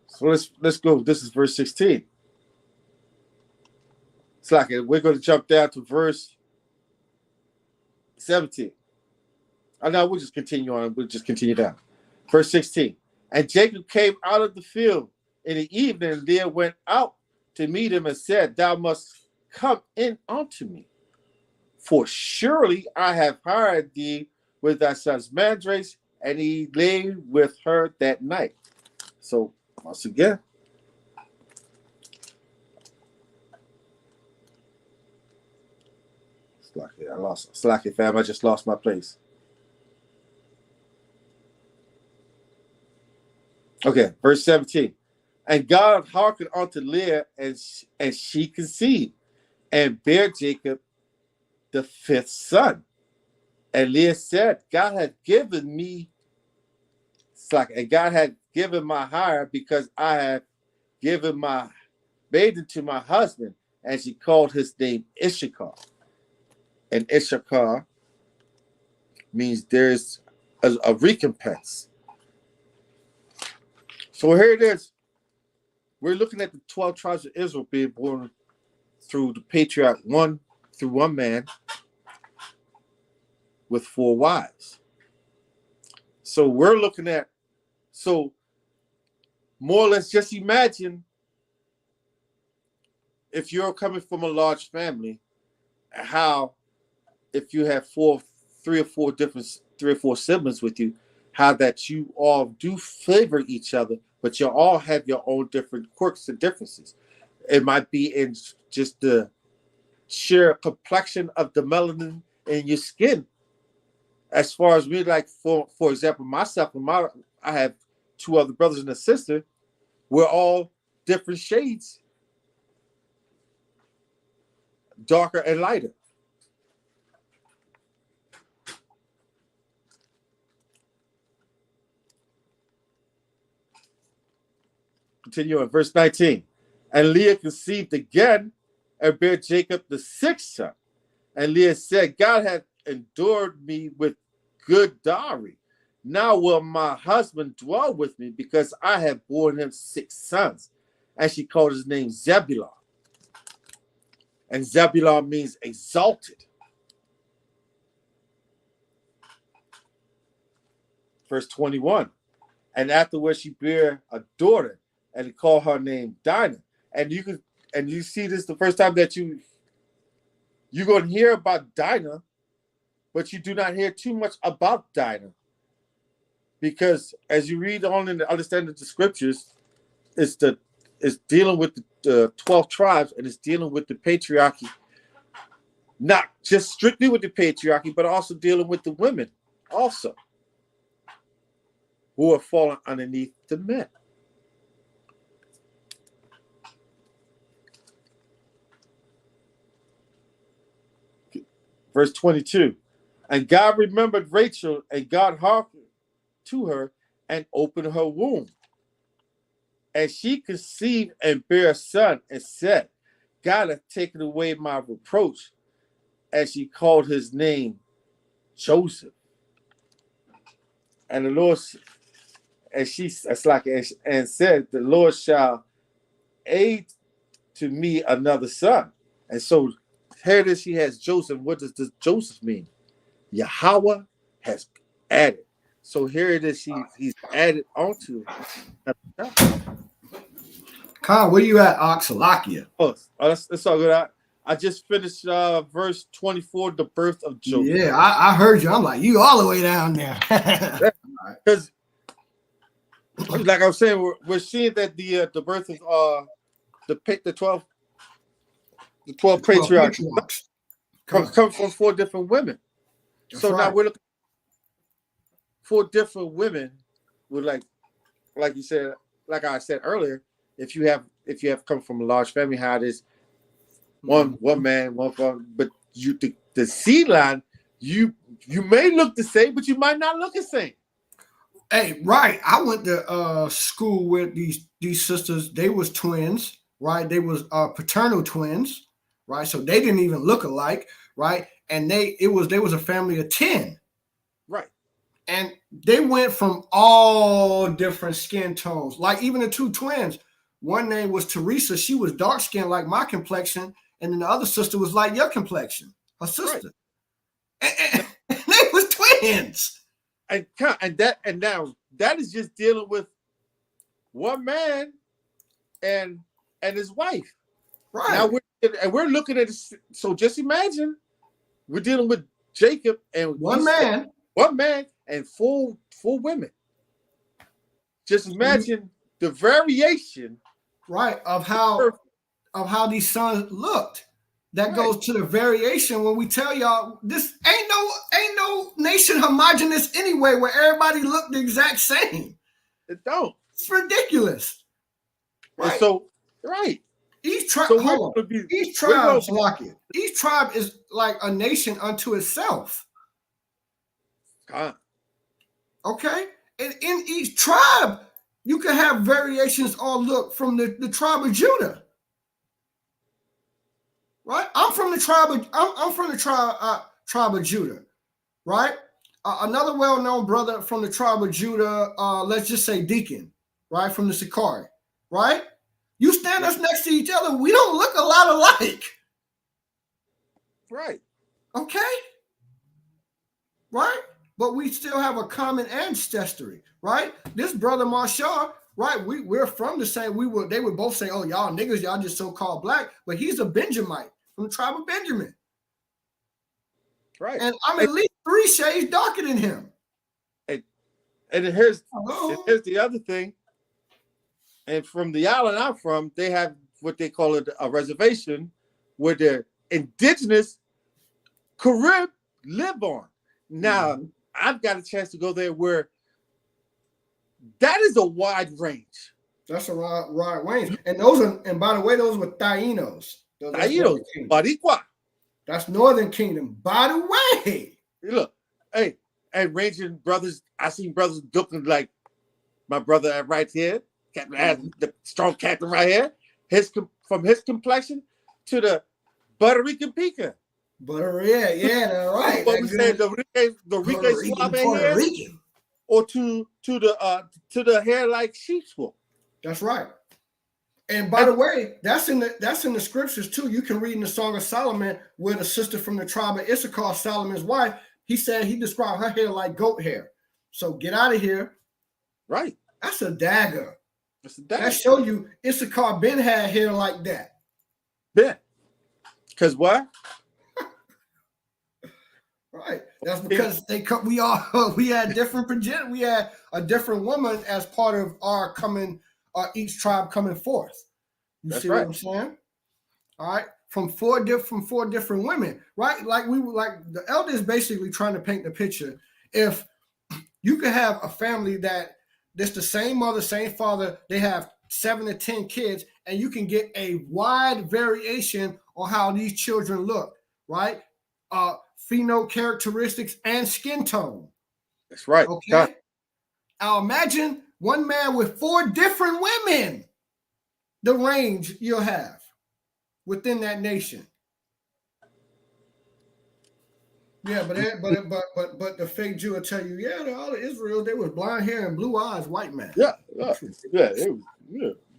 So let's go. This is verse 16. It's like we're going to jump down to verse 17. Oh, no, we'll just continue on. We'll just continue down. Verse 16. And Jacob came out of the field in the evening, and Leah went out to meet him and said, thou must come in unto me, for surely I have hired thee with thy son's mandrakes. And he lay with her that night. So once again, Slacky fam, I just lost my place. Okay, verse 17. And God hearkened unto Leah, and she conceived, and bare Jacob the fifth son. And Leah said, God had given me and God had given my hire, because I have given my maiden to my husband. And she called his name Issachar. And Issachar means there's a recompense. So here it is. We're looking at the 12 tribes of Israel being born through the patriarch, one man with 4 wives. So we're looking at, more or less, just imagine if you're coming from a large family, how if you have 3 or 4 siblings with you, how that you all do favor each other, but you all have your own different quirks and differences. It might be in just the sheer complexion of the melanin in your skin. As far as me, like for example, myself and I have 2 other brothers and a sister. We're all different shades, darker and lighter. Continue on verse 19. And Leah conceived again and bare Jacob the 6th son. And Leah said, God hath endured me with good dowry. Now will my husband dwell with me, because I have borne him 6 sons. And she called his name Zebulon. And Zebulon means exalted. Verse 21. And afterwards she bare a daughter, and he called her name Dinah. And you see this the first time that you're going to hear about Dinah, but you do not hear too much about Dinah. Because as you read on and understand the scriptures, it's dealing with the 12 tribes, and it's dealing with the patriarchy. Not just strictly with the patriarchy, but also dealing with the women also, who are falling underneath the men. Verse 22. And God remembered Rachel, and God hearkened to her and opened her womb. And she conceived and bare a son, and said, God hath taken away my reproach. And she called his name Joseph. And the Lord, and said, the Lord shall aid to me another son. And so here it is, she has Joseph. What does this Joseph mean? Yahweh has added. So here it is, he's added onto another child. Con, where you at, Oxalakia? Oh, that's all good. I just finished verse 24, the birth of Joseph. Yeah, I heard you. I'm like, you all the way down there. Because, like I was saying, we're seeing that the birth of the 12 patriarchs come from 4 different women. That's So right. now we're looking at 4 different women with like you said, like I said earlier, if you have come from a large family, how it is one man, one father, but the seed line, you may look the same, but you might not look the same. Hey, right. I went to school with these sisters. They was twins, right? They was paternal twins, right? So they didn't even look alike, right? And they was a family of 10. Right. And they went from all different skin tones. Like even the 2 twins, one name was Teresa. She was dark skinned like my complexion, and then the other sister was like your complexion, her sister. Right. And they was twins. And now that is just dealing with one man and his wife. Right. Now we're looking at this. So just imagine we're dealing with Jacob and one man and 4 women. Just imagine the variation, right, of how these sons looked. That right. Goes to the variation when we tell y'all this ain't no nation homogenous anyway where everybody looked the exact same. It don't. It's ridiculous. Right. And so right. Each tribe each tribe is like a nation unto itself. Okay? And in each tribe, you can have variations all look from the tribe of Judah. Right? I'm from the tribe of Judah. Right? Another well-known brother from the tribe of Judah, let's just say Deacon, right? From the Sakari, right? You stand us next to each other, we don't look a lot alike. Right. Okay? Right? But we still have a common ancestry, right? This brother Marshall, right? We're from the same. They would both say, "Oh, y'all niggas, y'all just so-called black," but he's a Benjamite from the tribe of Benjamin, right? And I'm at least 3 shades darker than him. And here's the other thing. And from the island I'm from, they have what they call a reservation where the indigenous Carib live on. Now, I've got a chance to go there where that is a wide range. That's a wide range. And by the way, those were Tainos. Tainos, Baricua. That's Northern Kingdom. By the way. Look, hey, and ranging brothers, I seen brothers looking like my brother right here. Captain, the strong captain right here, from his complexion to the Puerto Rican Pica. But yeah, that's right. What That we say, good the Puerto Rican Rican, suave Puerto hair, Rican. or to the hair like sheep's wool. That's right. And by And the way, that's in the scriptures too. You can read in the Song of Solomon where the sister from the tribe of Issachar, Solomon's wife, he described her hair like goat hair. So get out of here. right, That's a dagger. that's the That dad. show you Issachar Ben had hair like that. Yeah, because what? Right. That's because we had different we had a different woman as part of our each tribe coming forth. You That's see right. what I'm saying? All right. From four different women, right? Like the elder is basically trying to paint the picture. If you could have a family that's the same mother, same father, they have 7 to 10 kids, and you can get a wide variation on how these children look, right? Pheno characteristics and skin tone. That's right. Okay. Now imagine one man with 4 different women, the range you'll have within that nation. Yeah, but the fake Jew will tell you, yeah, all of Israel, they was blonde hair and blue eyes, white man. Yeah. It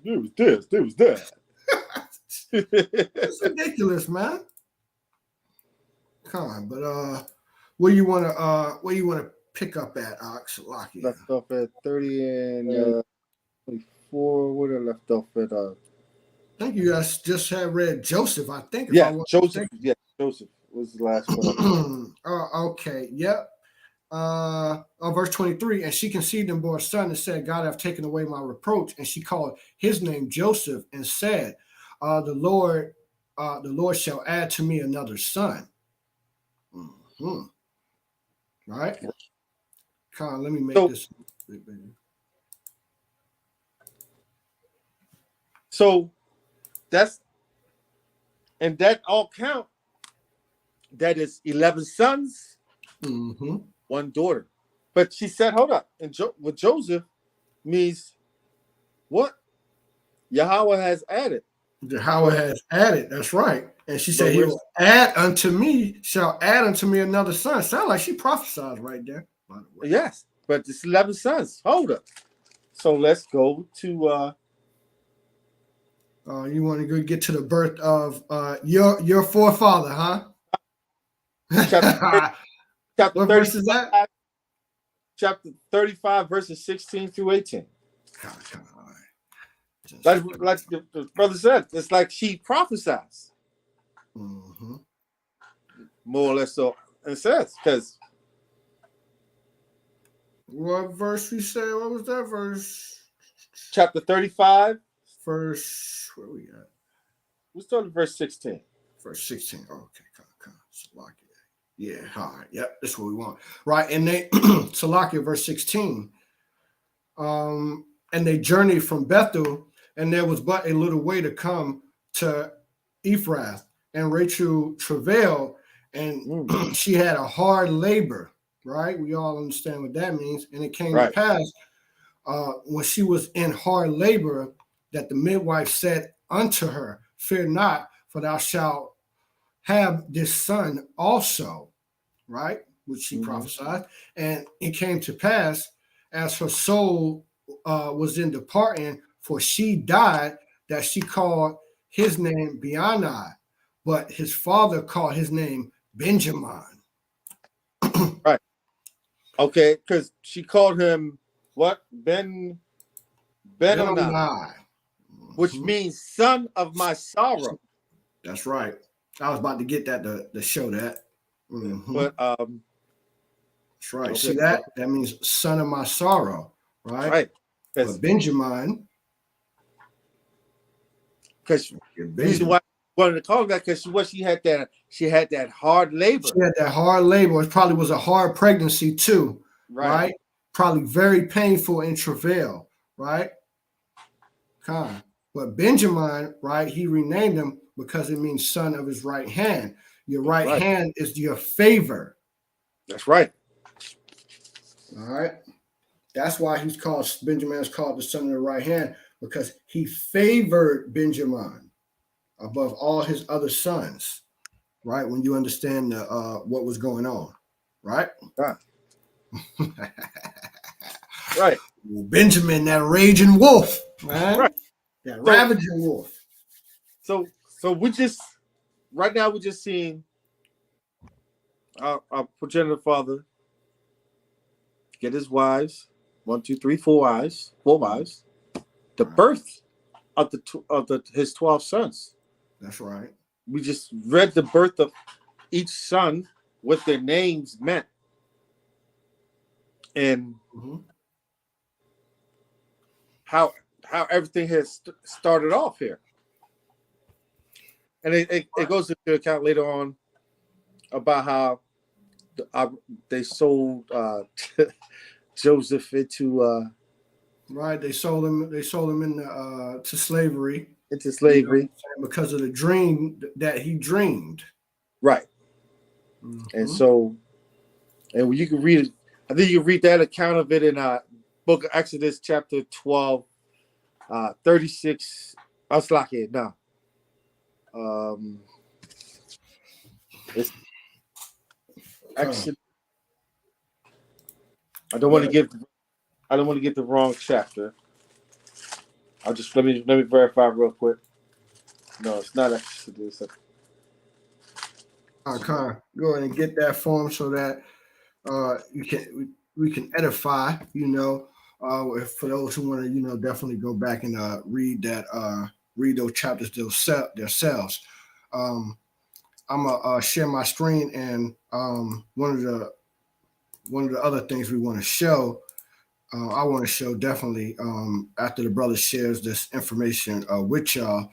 was this. It was that. It's ridiculous, man. Come on, but where you wanna pick up at, Ox Locky? Left off at 30 and 24. What I left off at? I think you guys just had read Joseph, I think. Joseph. Yeah, Joseph was the last one. Okay, yep. Verse 23, and she conceived and bore a son and said, God hath taken away my reproach. And she called his name Joseph and said, the Lord shall add to me another son. Mm-hmm. Right? Come on, let me make this. So that all count. That is 11 sons, mm-hmm. 1 daughter. But she said, hold up. And with Joseph means what? Yahweh has added. Yahweh has added. That's right. And she said, he will shall add unto me another son. Sound like she prophesied right there, by the way. Yes, but it's 11 sons. Hold up. So let's go to you want to go get to the birth of your forefather, huh? chapter what verse is that? Chapter 35, verses 16 through 18. God. Like the brother said, it's like she prophesies. Mm-hmm. More or less so it says, because what verse we say? What was that verse? Chapter 35. Verse, where we at? We started verse 16. Verse 16. Oh, okay, come. Salakia. Yeah, all right. Yep, that's what we want. Right, and they Salakia, verse 16. And they journeyed from Bethel, and there was but a little way to come to Ephrath, and Rachel travailed, and she had a hard labor. Right, we all understand what that means. And it came to pass when she was in hard labor that the midwife said unto her, fear not, for thou shalt have this son also. Right, which she prophesied. And it came to pass as her soul was in departing, for she died, that she called his name Beani, but his father called his name Benjamin. Right. Okay, because she called him what? Ben Onai, which means son of my sorrow. That's right. I was about to get that to show that. Mm-hmm. But that's right. Okay. See that? That means son of my sorrow, right? Right. But Benjamin, because the reason why I wanted to call her that, because she had that hard labor. She had that hard labor. It probably was a hard pregnancy too, right? Probably very painful in travail, right? But Benjamin, right? He renamed him because it means son of his right hand. Your right hand is your favor. That's right. All right. That's why Benjamin is called the son of the right hand, because he favored Benjamin above all his other sons. right? When you understand what was going on, right? Right. Right. Benjamin, that raging wolf, man, Right. that So ravaging wolf. so we just right now we're just seeing our progenitor father get his wives, 1, 2, 3, 4 wives, 4 wives, the birth of his 12 sons. That's right. We just read the birth of each son, what their names meant, and how everything has started off here. And it goes into account later on about how they sold Joseph into Right. They sold him to slavery. slavery. Because of the dream that he dreamed. Right. And so, and you can read it. I think you can read that account of it in book of Exodus chapter 12, 36. I was like it now. It's Exodus. I don't want to give the wrong chapter. I'll just let me verify real quick. No, it's not Exodus. Go ahead and get that form so that we can edify. For those who want to definitely go back and read those chapters themselves. I'm gonna share my screen, and one of the other things we want to show. I want to show definitely after the brother shares this information with y'all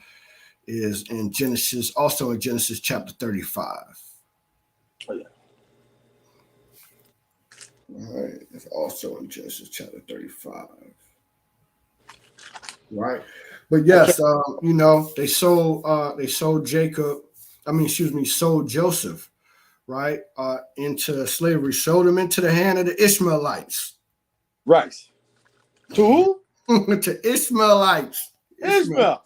is in Genesis, also in Genesis chapter 35. Oh, yeah. All right, it's also in Genesis chapter 35. Right, but yes, they sold sold Joseph, right, into slavery, sold him into the hand of the Ishmaelites. Right. To who? To Ishmaelites. Ishmael.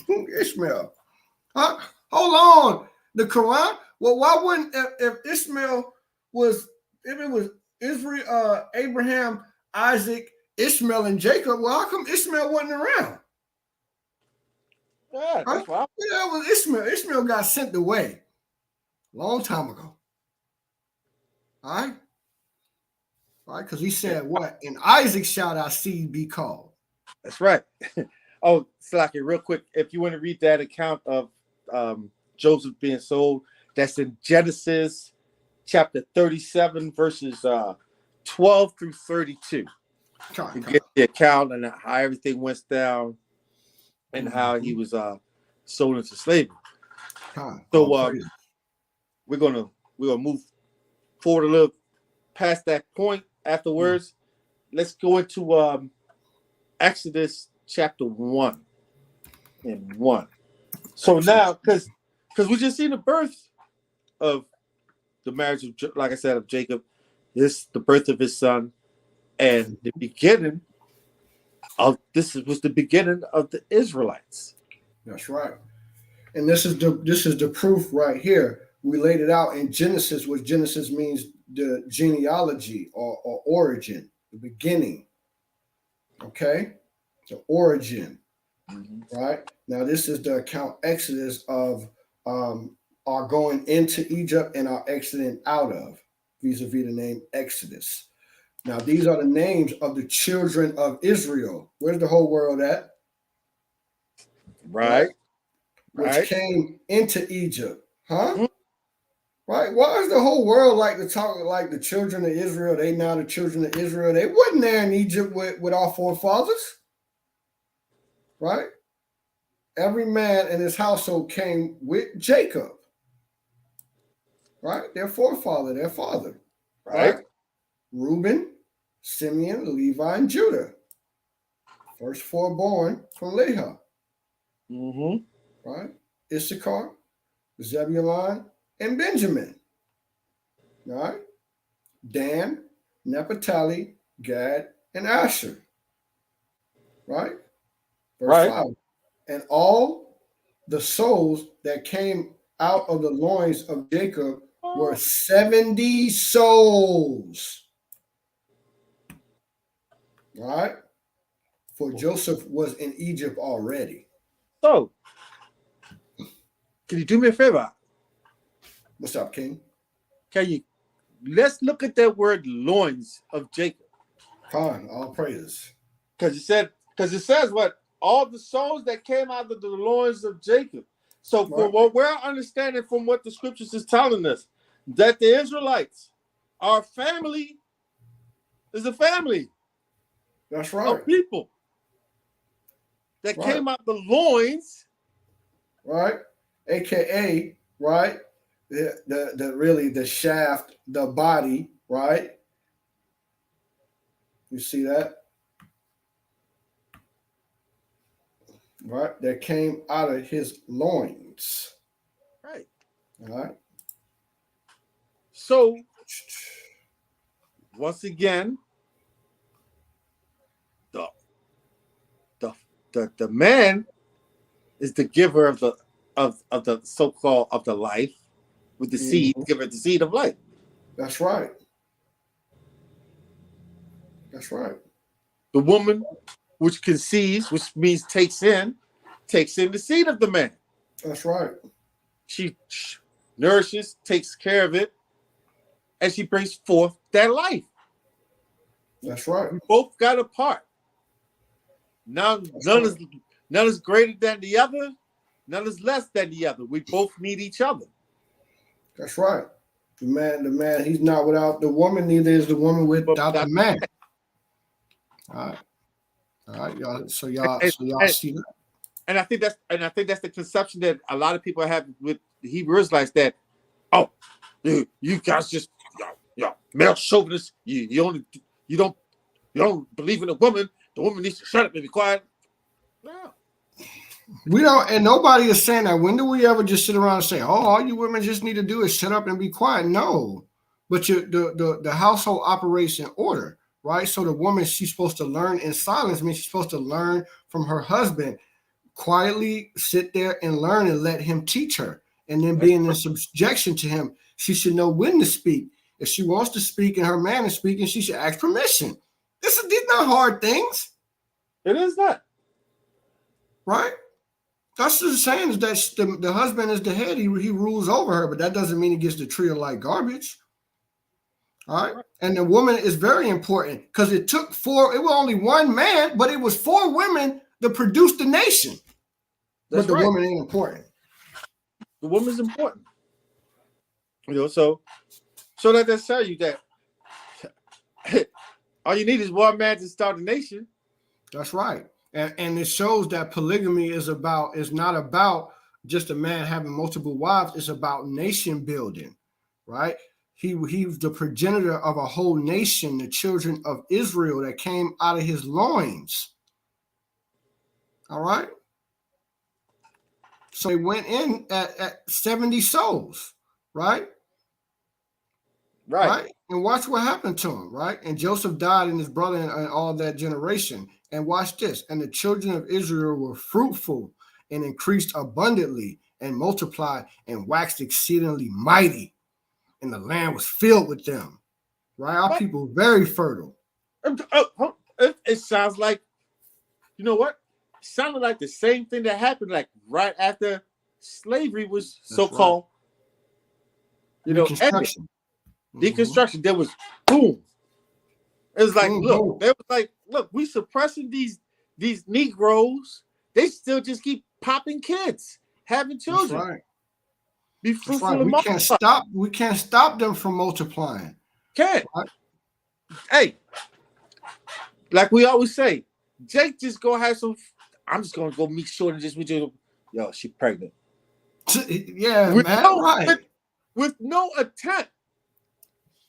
Ishmael. Huh? Hold on. The Quran. Well, why wouldn't if Ishmael was if it was Israel, Abraham, Isaac, Ishmael, and Jacob? Well, how come Ishmael wasn't around? Yeah, that's right. Yeah, it was Ishmael. Ishmael got sent away a long time ago. All right, because he said what? In Isaac shall thy seed be called. That's right. Oh, Slacky, real quick, if you want to read that account of Joseph being sold, that's in Genesis chapter 37, verses 12 through 32. You get the account and how everything went down and how he was sold into slavery. So we're gonna move forward a little past that point afterwards. Let's go into Exodus chapter 1 and 1. So now, because we just see the birth of the marriage of, like I said, of Jacob, the birth of his son, and the beginning of was the beginning of the Israelites. That's right. And this is the proof right here. We laid it out in Genesis, which Genesis means the genealogy or origin, the beginning. Okay, the origin. Right now, this is the account Exodus of our going into Egypt and our exiting out of, vis-a-vis the name Exodus. Now, these are the names of the children of Israel. Where's the whole world at? Right. Which came into Egypt, huh? Mm-hmm. Right? Why is the whole world like to talk like the children of Israel? They now the children of Israel. They wasn't there in Egypt with our forefathers, right? Every man in his household came with Jacob, right? Their forefather, their father, right? Reuben, Simeon, Levi, and Judah. First four born from Leah, right? Issachar, Zebulun, and Benjamin, right? Dan, Naphtali, Gad, and Asher, right? Verse 5. And all the souls that came out of the loins of Jacob were 70 souls. All right. For Joseph was in Egypt already. So, can you do me a favor? What's up, King? Let's look at that word loins of Jacob. Fine, all praises. Because it says what? All the souls that came out of the loins of Jacob. So from what we're understanding from what the scriptures is telling us, that the Israelites, our family, is a family. That's right. Of people that came out the loins. Right? AKA, right? The really the shaft, the body, right? You see that? Right? That came out of his loins. Right. All right. So once again, the man is the giver of the so-called of the life with the seed, giver the seed of life. That's right. That's right. The woman, which conceives, which means takes in the seed of the man. That's right. She nourishes, takes care of it, and she brings forth that life. That's right. We both got a part. None is greater than the other. None is less than the other. We both need each other. That's right. The man, he's not without the woman, neither is the woman without the man. All right, y'all. So y'all see that. And I think that's the conception that a lot of people have with the Hebrew Israelites that, you guys just male chauvinists. You don't believe in a woman. The woman needs to shut up and be quiet. No. We don't, and nobody is saying that. When do we ever just sit around and say, all you women just need to do is shut up and be quiet? No. But the household operates in order, right? So the woman, she's supposed to learn in silence. I mean, she's supposed to learn from her husband, quietly sit there and learn and let him teach her. And then being in subjection to him, she should know when to speak. If she wants to speak and her man is speaking, she should ask permission. These not hard things. It is not. Right? That's the saying is that the husband is the head. He rules over her, but that doesn't mean he gets to treat her like garbage. All right? And the woman is very important because it was only one man, but it was 4 women that produced the nation. But the woman ain't important. The woman's important. So that they tell you that all you need is one man to start a nation. That's right. And it shows that polygamy is not about just a man having multiple wives. It's about nation building, right? He's the progenitor of a whole nation, the children of Israel that came out of his loins. All right. So they went in at 70 souls, right? Right. And watch what happened to him, right? And Joseph died and his brother and all that generation. And watch this. And the children of Israel were fruitful and increased abundantly and multiplied and waxed exceedingly mighty. And the land was filled with them. Right? Our people very fertile. It sounds like, you know what? It sounded like the same thing that happened like right after slavery was so-called, ended. Deconstruction. There was boom. It was like, look, we suppressing these Negroes. They still just keep popping kids, having children. That's right. Be fruitful and multiply. We can't stop them from multiplying. Can't. Right? Hey, like we always say, Jake just gonna have some. I'm just gonna go meet Short and just with you. Yo, she pregnant. Yeah, man. With no attempt.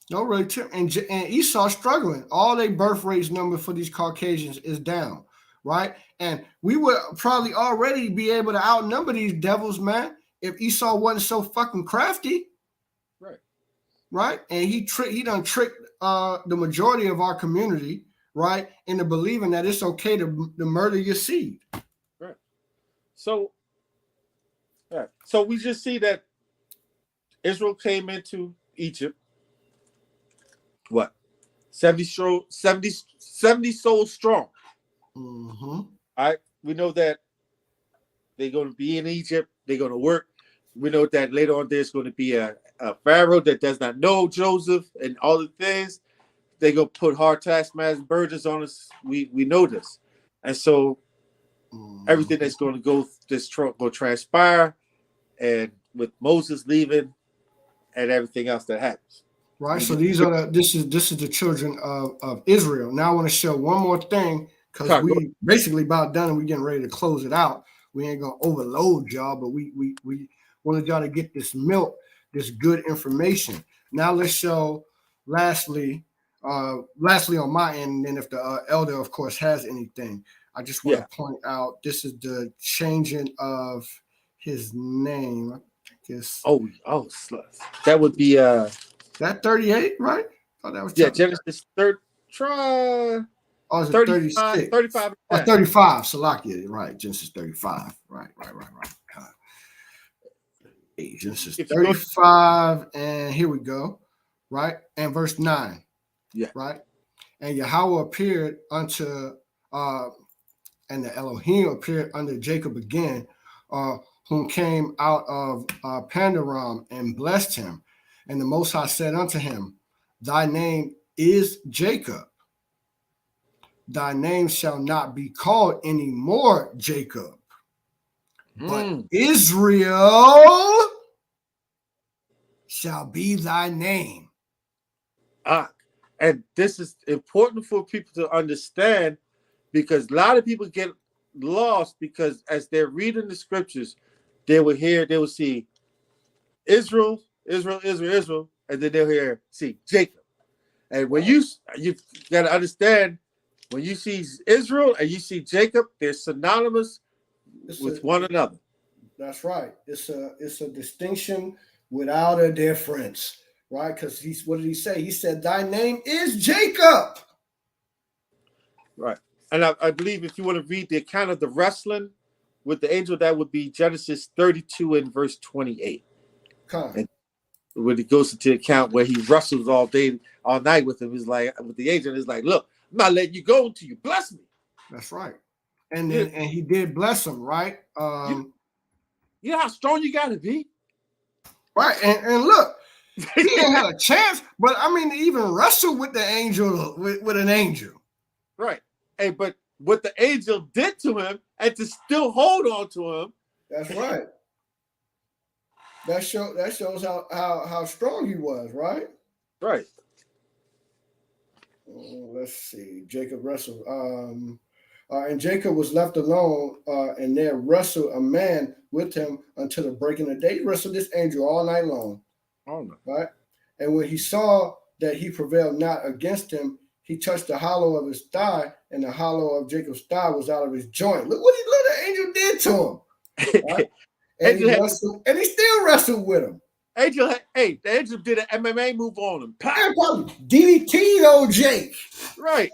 No, really, and Esau struggling. All their birth rates number for these Caucasians is down, right? And we would probably already be able to outnumber these devils, man, if Esau wasn't so fucking crafty, right? Right, and he done tricked the majority of our community, right, into believing that it's okay to murder your seed, right? So we just see that Israel came into Egypt, what? 70 souls strong. Mm-hmm. All right. We know that they're going to be in Egypt. They're going to work. We know that later on there's going to be a Pharaoh that does not know Joseph and all the things. They're going to put hard taskmasters, burdens on us. We know this. And so everything that's going to go, this will transpire. And with Moses leaving and everything else that happens. Right. So this is the children of Israel. Now I want to show one more thing because we basically about done and we're getting ready to close it out. We ain't gonna overload y'all, but we wanted y'all to get this milk, this good information. Now let's show lastly on my end, and then if the elder of course has anything, I just want to point out this is the changing of his name. I guess that would be that 38, right? Oh, that was Genesis third try. Oh, is it 36? 35. Oh, 35. Salakia, right. Genesis 35. Right. Genesis 35, and here we go. Right. And verse 9. Yeah. Right. And Yahweh appeared unto and the Elohim appeared unto Jacob again, whom came out of Pandaram and blessed him. And the Most High said unto him, thy name is Jacob. Thy name shall not be called any more Jacob, but Israel shall be thy name. And this is important for people to understand because a lot of people get lost because as they're reading the scriptures, they will see Israel, and then they'll see Jacob. And when you got to understand, when you see Israel and you see Jacob, they're synonymous with one another. That's right. It's a distinction without a difference, right? Because what did he say? He said, "Thy name is Jacob." Right. And I believe if you want to read the account of the wrestling with the angel, that would be Genesis 32 and verse 28. And when it goes into the account where he wrestles all day, all night with him, he's like, with the angel, he's like, look, I'm not letting you go until you bless me. That's right. And then and he did bless him, right? You know how strong you gotta be? Right. And look, he ain't had a chance, but I mean, to even wrestle with the angel, with an angel. Right. Hey, but what the angel did to him and to still hold on to him. That's right. That shows how strong he was, right? Right. Let's see. Jacob wrestled. And Jacob was left alone, and there wrestled a man with him until the breaking of day. He wrestled this angel all night long. Oh, no. Right? And when he saw that he prevailed not against him, he touched the hollow of his thigh, and the hollow of Jacob's thigh was out of his joint. Look what the angel did to him. Right? And he still wrestled with him. The angel did an MMA move on him. DDT'd old Jake. Right.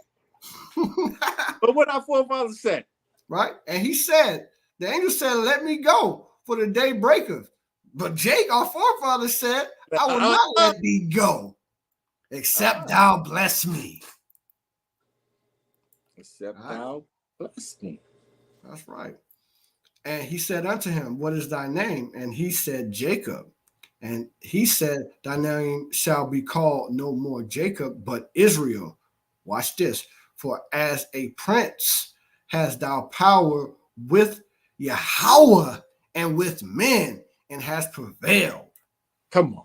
But what our forefathers said. Right. And the angel said, let me go, for the day breaketh. But Jake, our forefather, said, I will not let thee go, except thou bless me. Except thou bless me. That's right. And he said unto him, what is thy name? And he said, Jacob. And he said, thy name shall be called no more Jacob, but Israel. Watch this. For as a prince hast thou power with Yahweh and with men, and has prevailed. Come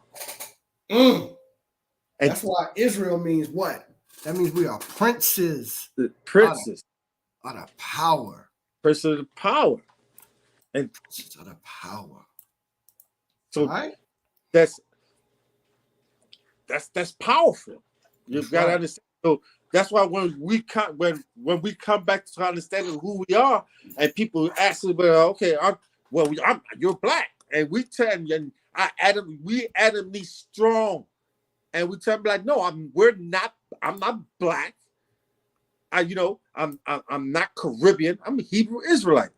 on. That's why Israel means what? That means we are princes. The princes. Out of power. Princes of power. And out of power. So right? That's powerful. You've got to understand. So that's why when we come back to understanding who we are, and people ask us, well, okay, you're black, and we tell them, and we adamantly strong, and we tell them like, no, I'm not black. I'm not Caribbean. I'm a Hebrew Israelite.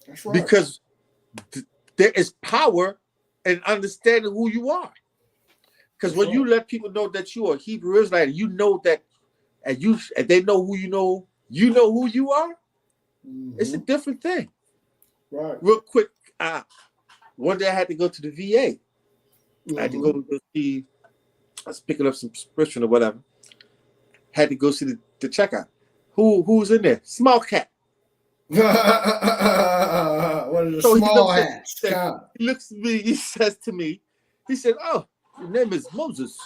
That's right. Because there is power and understanding who you are. Because when you let people know that you are a Hebrew Israelite, you know that, and they know who you know who you are. It's a different thing. Right. Real quick, one day I had to go to the VA. I had to go see. I was picking up some prescription or whatever. Had to go see the checkout. Who's in there? Small cat. One of the small hats. He looks at me. He says to me, he said, "Oh, your name is Moses.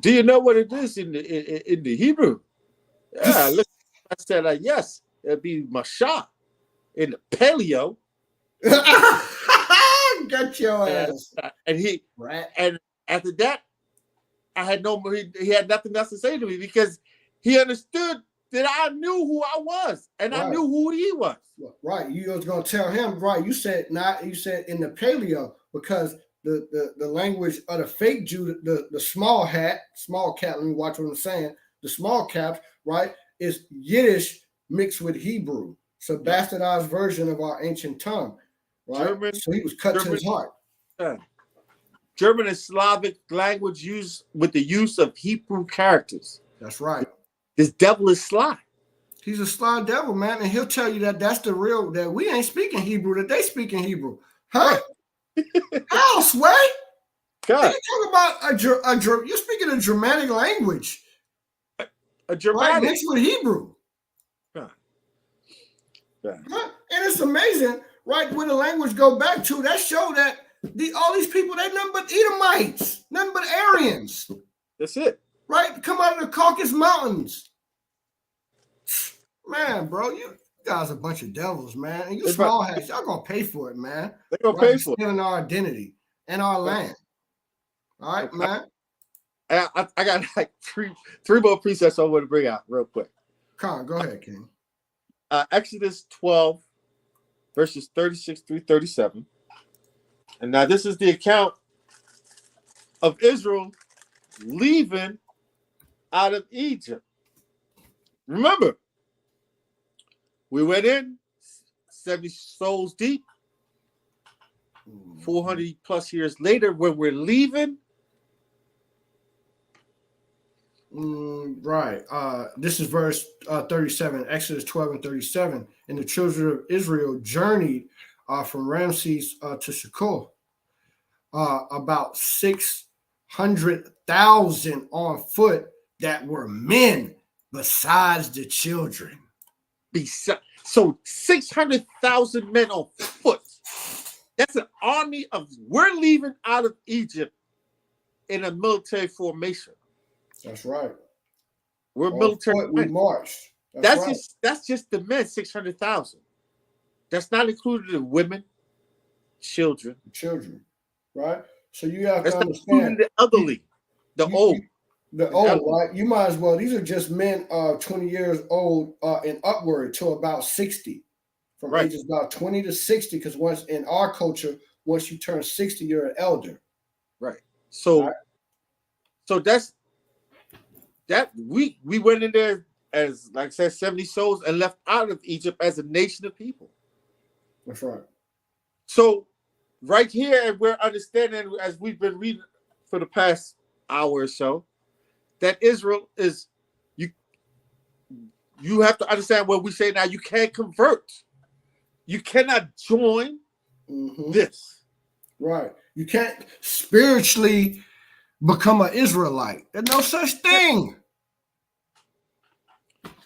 Do you know what it is in the Hebrew?" Yeah, I said, "Yes, it'd be Masha in the Paleo." Got your ass. And after that, I had he had nothing else to say to me because he understood that I knew who I was and I knew who he was. Right. You was gonna tell him, right? You said in the Paleo, because the language of the fake Jew, the small cat, let me watch what I'm saying. The small cap, right, is Yiddish mixed with Hebrew. It's a bastardized version of our ancient tongue. Right. So he was cut to his heart. German and Slavic language used with the use of Hebrew characters. That's right. This devil is sly. He's a sly devil, man, and he'll tell you that that's the real, that we ain't speaking Hebrew, that they speaking Hebrew. Huh? How, Sway? God. You talking about you're speaking a Germanic language. A Germanic. Right, mixed with Hebrew. God. Huh? And it's amazing, right, where the language go back to, that show that all these people, they're nothing but Edomites, nothing but Aryans. That's it. Right? Come out of the Caucasus Mountains. Man, bro, you guys are a bunch of devils, man. And you small hats, y'all gonna pay for it, man. They're gonna pay for it. Stealing our identity and our land. All right, man. I got like three more precepts I want to bring out real quick. Come on, go ahead, King. Exodus 12, verses 36 through 37. And now this is the account of Israel leaving out of Egypt. Remember, we went in 70 souls deep. 400 plus years later, when we're leaving. Right. This is verse 37, Exodus 12 and 37. And the children of Israel journeyed from Ramses to Succoth, about 600,000 on foot that were men besides the children. So 600,000 men on foot. That's an army we're leaving out of Egypt in a military formation. That's right. We're military. Foot, we marched. That's just the men, 600,000. That's not included the women, children. Right? So you have That's to understand the elderly, the old. The old, right? You might as well, these are just men 20 years old and upward to about 60. From ages about 20 to 60, because once in our culture, once you turn 60, you're an elder. Right. So that's that we went in there as, like I said, 70 souls and left out of Egypt as a nation of people. That's right. So right here, we're understanding, as we've been reading for the past hour or so, that Israel is, you have to understand what we say now. You can't convert. You cannot join this. Right. You can't spiritually become an Israelite. There's no such thing.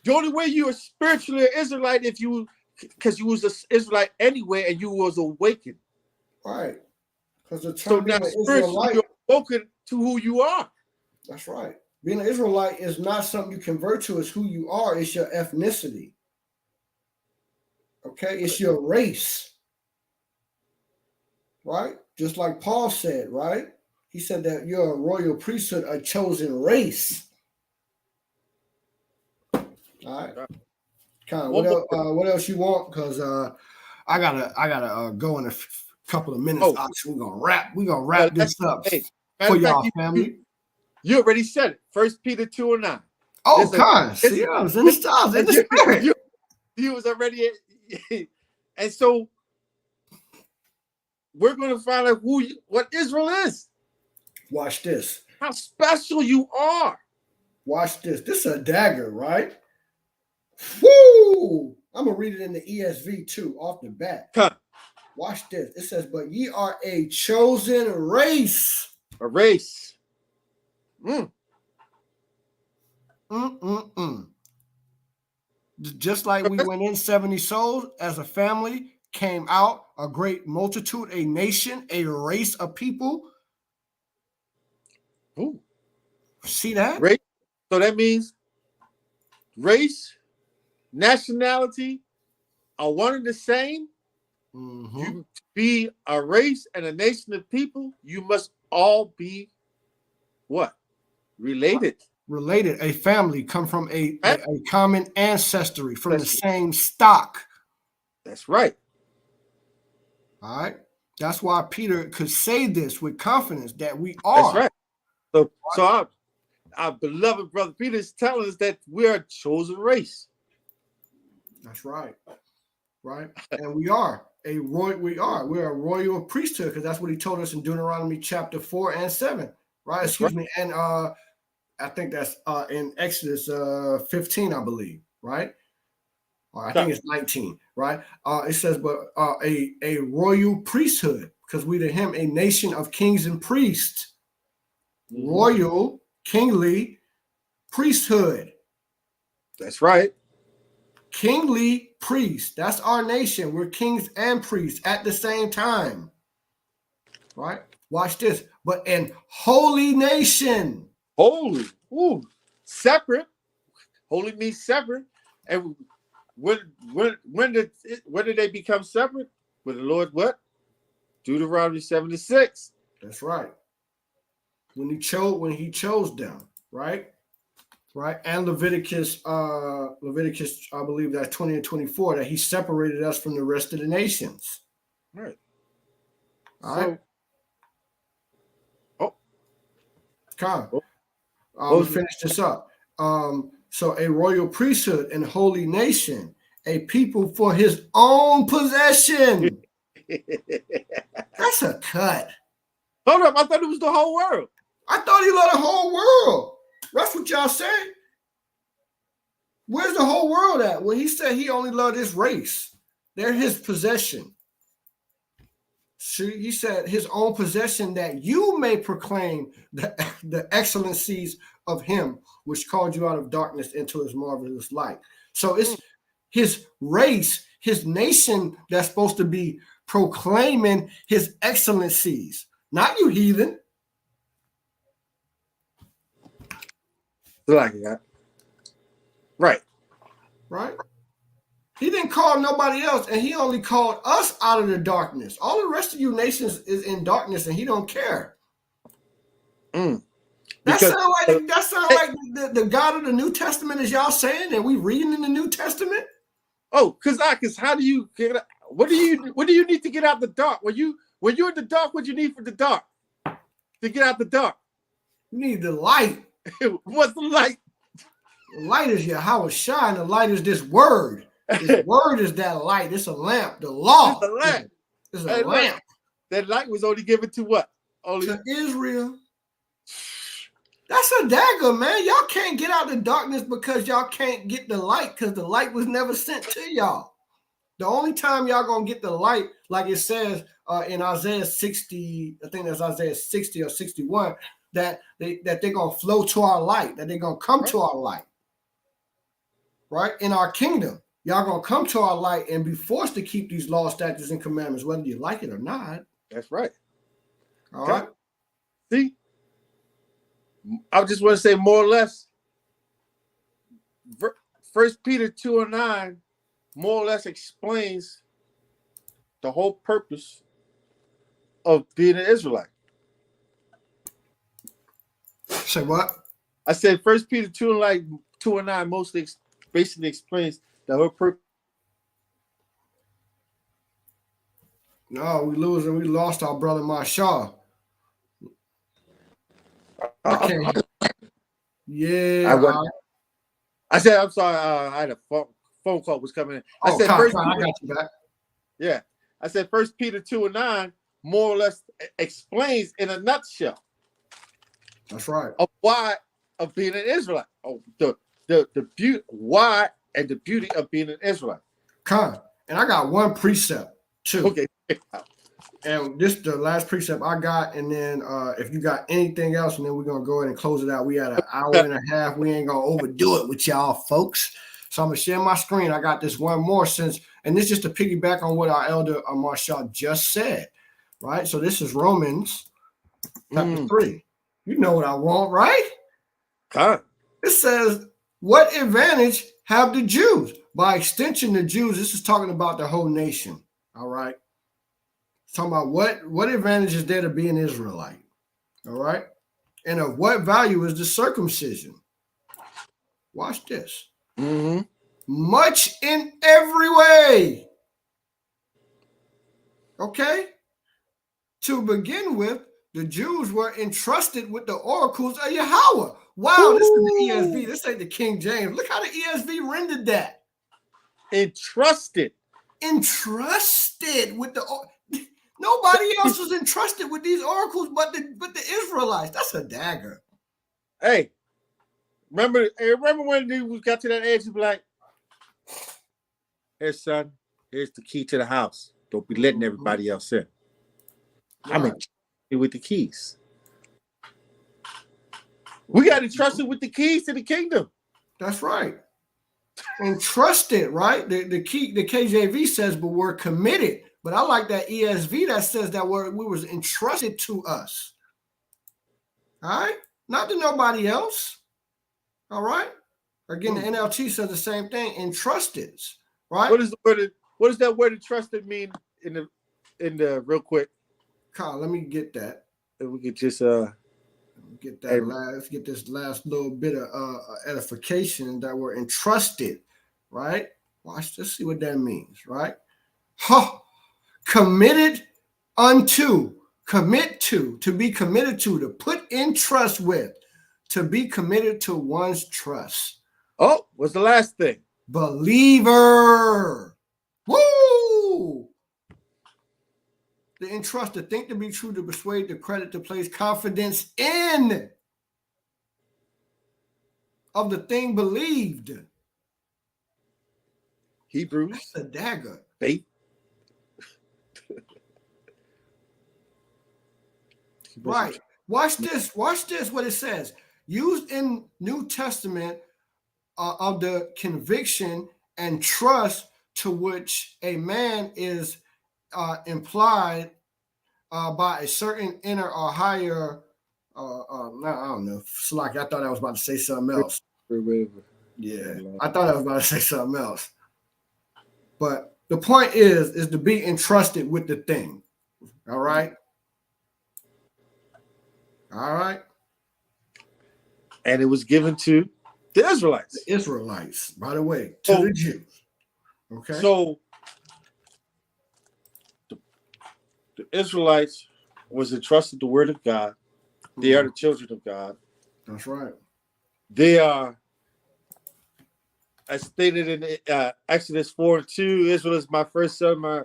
The only way you are spiritually an Israelite because you was an Israelite anyway and you was awakened. Right. Because the term being an Israelite, you're awoken to who you are. That's right. Being an Israelite is not something you convert to, it's who you are. It's your ethnicity. Okay? It's your race. Right? Just like Paul said, right? He said that you're a royal priesthood, a chosen race. All right. Con, what else you want? Because I gotta go in a couple of minutes. We're gonna wrap this up for y'all, family. You already said it. 1 Peter 2:9. Oh, Con. See, I was in the stars, in the spirit. You was already, and so we're going to find out what Israel is. Watch this. How special you are. Watch this. This is a dagger, right? Woo! I'm going to read it in the ESV too, off the bat. Huh. Watch this. It says, but ye are a chosen race. A race. Just like we went in 70 souls as a family, came out a great multitude, a nation, a race of people. Ooh. See that? Race. So that means race, nationality are one and the same. Mm-hmm. You be a race and a nation of people, you must all be what? Related. Related, a family, come from a common ancestry, from the same stock. That's right. All right. That's why Peter could say this with confidence that we are. That's right. So our beloved brother Peter is telling us that we're a chosen race. That's right. Right. And we are we're a royal priesthood, because that's what he told us in Deuteronomy chapter 4 and 7. Right. Excuse me. And I think that's in Exodus 15, I believe, right? Or I think it's 19, right? It says, but a royal priesthood, because we to him a nation of kings and priests. Mm-hmm. Royal, kingly priesthood. That's right. Kingly priests. That's our nation. We're kings and priests at the same time. Right? Watch this. But in holy nation. Holy. Ooh. Separate. Holy means separate. And when did they become separate? When the Lord what? Deuteronomy 76. That's right. When he chose them, right? Right. And Leviticus, I believe that's 20 and 24, that he separated us from the rest of the nations. Right. All right. Let's finish this up. So a royal priesthood and holy nation, a people for his own possession. That's a cut. Hold up, I thought it was the whole world. I thought he loved the whole world. That's what y'all say. Where's the whole world at? Well, he said he only loved his race. They're his possession. See, he said his own possession, that you may proclaim the excellencies of him which called you out of darkness into his marvelous light. So it's his race, his nation that's supposed to be proclaiming his excellencies, not you heathen. Like that. Right. Right. He didn't call nobody else, and he only called us out of the darkness. All the rest of you nations is in darkness, and he don't care. That sound like the God of the New Testament, is y'all saying, and we reading in the New Testament? Oh, because how do you get? What do you need to get out the dark? When you're in the dark, what you need for the dark to get out the dark? You need the light. What's the light? The light is Yahweh Shai, and the light is this word. This word is that light. It's a lamp. The law. It's a lamp. It's a lamp. That light was only given to what? To Israel. That's a dagger, man. Y'all can't get out the darkness because y'all can't get the light, because the light was never sent to y'all. The only time y'all gonna get the light, like it says in Isaiah 60, I think that's Isaiah 60 or 61, that they're gonna flow to our light, that they're gonna come to our light. Right? In our kingdom. Y'all gonna come to our light and be forced to keep these laws, statutes, and commandments, whether you like it or not. That's right. All right. See, I just want to say more or less. 1 Peter 2:9 more or less explains the whole purpose of being an Israelite. Say what? I said 1 Peter 2:9 mostly basically explains the whole purpose. No, we lost our brother Marshall. Yeah. I said, I'm sorry. I had a phone call was coming in. I said, I got you back. Yeah. I said 1 Peter 2:9 more or less explains in a nutshell That's right. of why of being an Israelite. Oh, the beauty, why and the beauty of being an Israelite. Con. And I got one precept too. Okay. And this is the last precept I got. And then if you got anything else, and then we're gonna go ahead and close it out. We had an hour and a half. We ain't gonna overdo it with y'all folks. So I'm gonna share my screen. I got this one more and this is just to piggyback on what our elder Marshall just said, right? So this is Romans chapter 3. You know what I want, right? Huh. It says, what advantage have the Jews? By extension, the Jews, this is talking about the whole nation. All right. It's talking about what advantage is there to be an Israelite? All right. And of what value is the circumcision? Watch this. Mm-hmm. Much in every way. Okay. To begin with, the Jews were entrusted with the oracles of Yahweh. Wow, this is the ESV. This ain't the King James. Look how the ESV rendered that. Entrusted Entrusted with the nobody else was entrusted with these oracles but the Israelites. That's a dagger. Hey, remember when we got to that age of like, hey son, here's the key to the house. Don't be letting everybody else in. Right. I'm entrusted with the keys. We got entrusted with the keys to the kingdom. That's right. Entrusted, right? The KJV says, but we're committed. But I like that ESV that says that we was entrusted to us. All right? Not to nobody else. All right? Again, the NLT says the same thing. Entrusted, right? What does that word entrusted mean in the real quick? Kyle, let me get that. If we could just get that let's get this last little bit of edification that we're entrusted, right? Watch this, see what that means, right? Committed unto, commit to be committed to put in trust with, to be committed to one's trust. Oh, what's the last thing? Believer. Woo! To entrust, to think to be true, to persuade, to credit, to place confidence in of the thing believed. Hebrews. That's a dagger. Faith. Right. Watch this. Watch this. What it says. Used in New Testament of the conviction and trust to which a man is implied by a certain inner or higher. I don't know. It's like I thought I was about to say something else. Yeah, I thought I was about to say something else. But the point is to be entrusted with the thing. All right. All right. And it was given to the Israelites. The Israelites, by the way, to the Jews. Okay. So the Israelites was entrusted the word of God. They are the children of God. That's right. They are, as stated in Exodus 4:2, Israel is my first son, my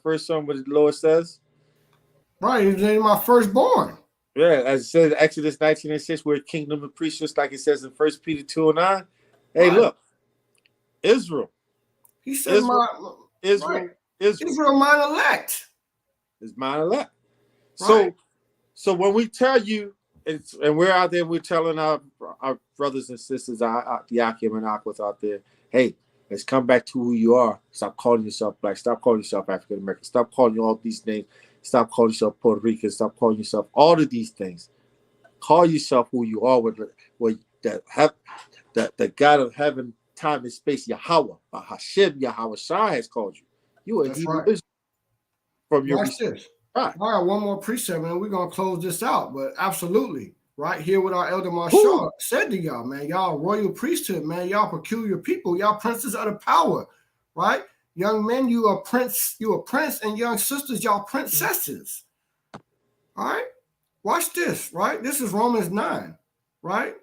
first son, what the Lord says. Right, he's my firstborn. Yeah, as it says in Exodus 19:6, we're a kingdom of priests, just like it says in 1 Peter 2:9. Hey, right. Look, Israel. He said, Israel, mine elect. Is mine elect. Right. So when we tell you, and we're out there, we're telling our brothers and sisters, our Yakim and Aquas out there, hey, let's come back to who you are. Stop calling yourself black. Stop calling yourself African American. Stop calling you all these names. Stop calling yourself Puerto Rican. Stop calling yourself all of these things. Call yourself who you are. The God of heaven, time, and space, Yahweh, Hashem, Yahweh Shai has called you. You are Hebrew Israel. From your Watch this. Right. I got one more precept, and we're gonna close this out. But absolutely, right here, what our elder Marshall said to y'all, man. Y'all royal priesthood, man. Y'all peculiar people. Y'all princes of the power, right? Young men, you are prince, and young sisters, y'all princesses. All right. Watch this, right? This is Romans 9, right?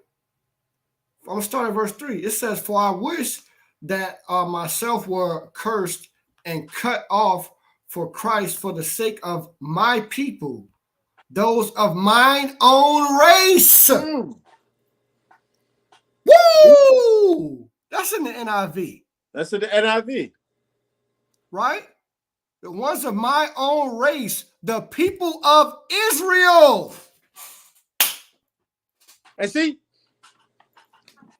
I'm gonna start at verse 3. It says, "For I wish that myself were cursed and cut off for Christ for the sake of my people, those of mine own race. Woo! That's in the NIV. That's in the NIV. Right? The ones of my own race, the people of Israel. And see,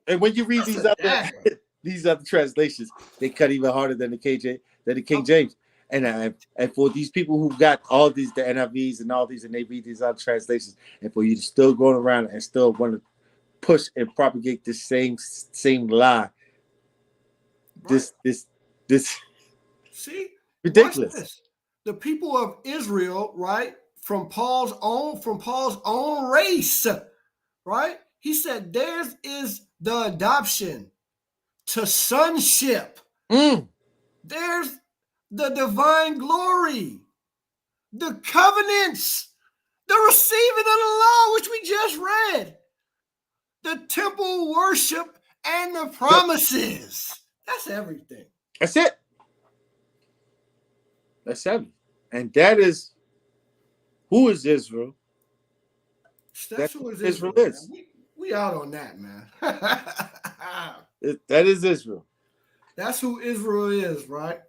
and when you read these other translations, they cut even harder than the King James. And for these people who got all these the NIVs and all these, and they read these other translations, and for you to still going around and still want to push and propagate this same lie, Right. this See, ridiculous. Watch this. The people of Israel, right, from Paul's own race, right? He said, "Theirs is the adoption to sonship. There's the divine glory, the covenants, the receiving of the law, which we just read, the temple worship, and the promises." That's everything. That's it. That's heavy. And that is who is Israel. That's who is Israel Israel. is. We out on that, man. That is Israel. That's who Israel is, right?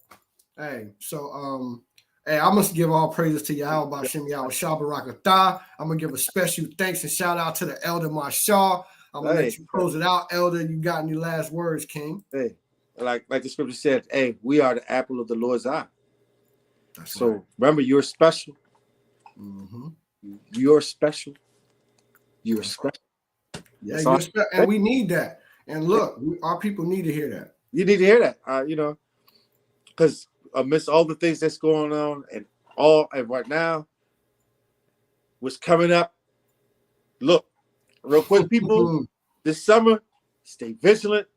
Hey, so I must give all praises to Yahweh Bashem Yahweh Shabarakatah. I'm gonna give a special thanks and shout out to the Elder Marshall. I'm gonna let you close it out, Elder. You got any last words, King? Hey, like the scripture said, hey, we are the apple of the Lord's eye. That's so right. Remember, you're special. Mm-hmm. You're special. You're special. Yeah, you're special, and we need that. And look, our people need to hear that. You need to hear that, because amidst all the things that's going on and right now, what's coming up. Look, real quick, people, this summer, stay vigilant.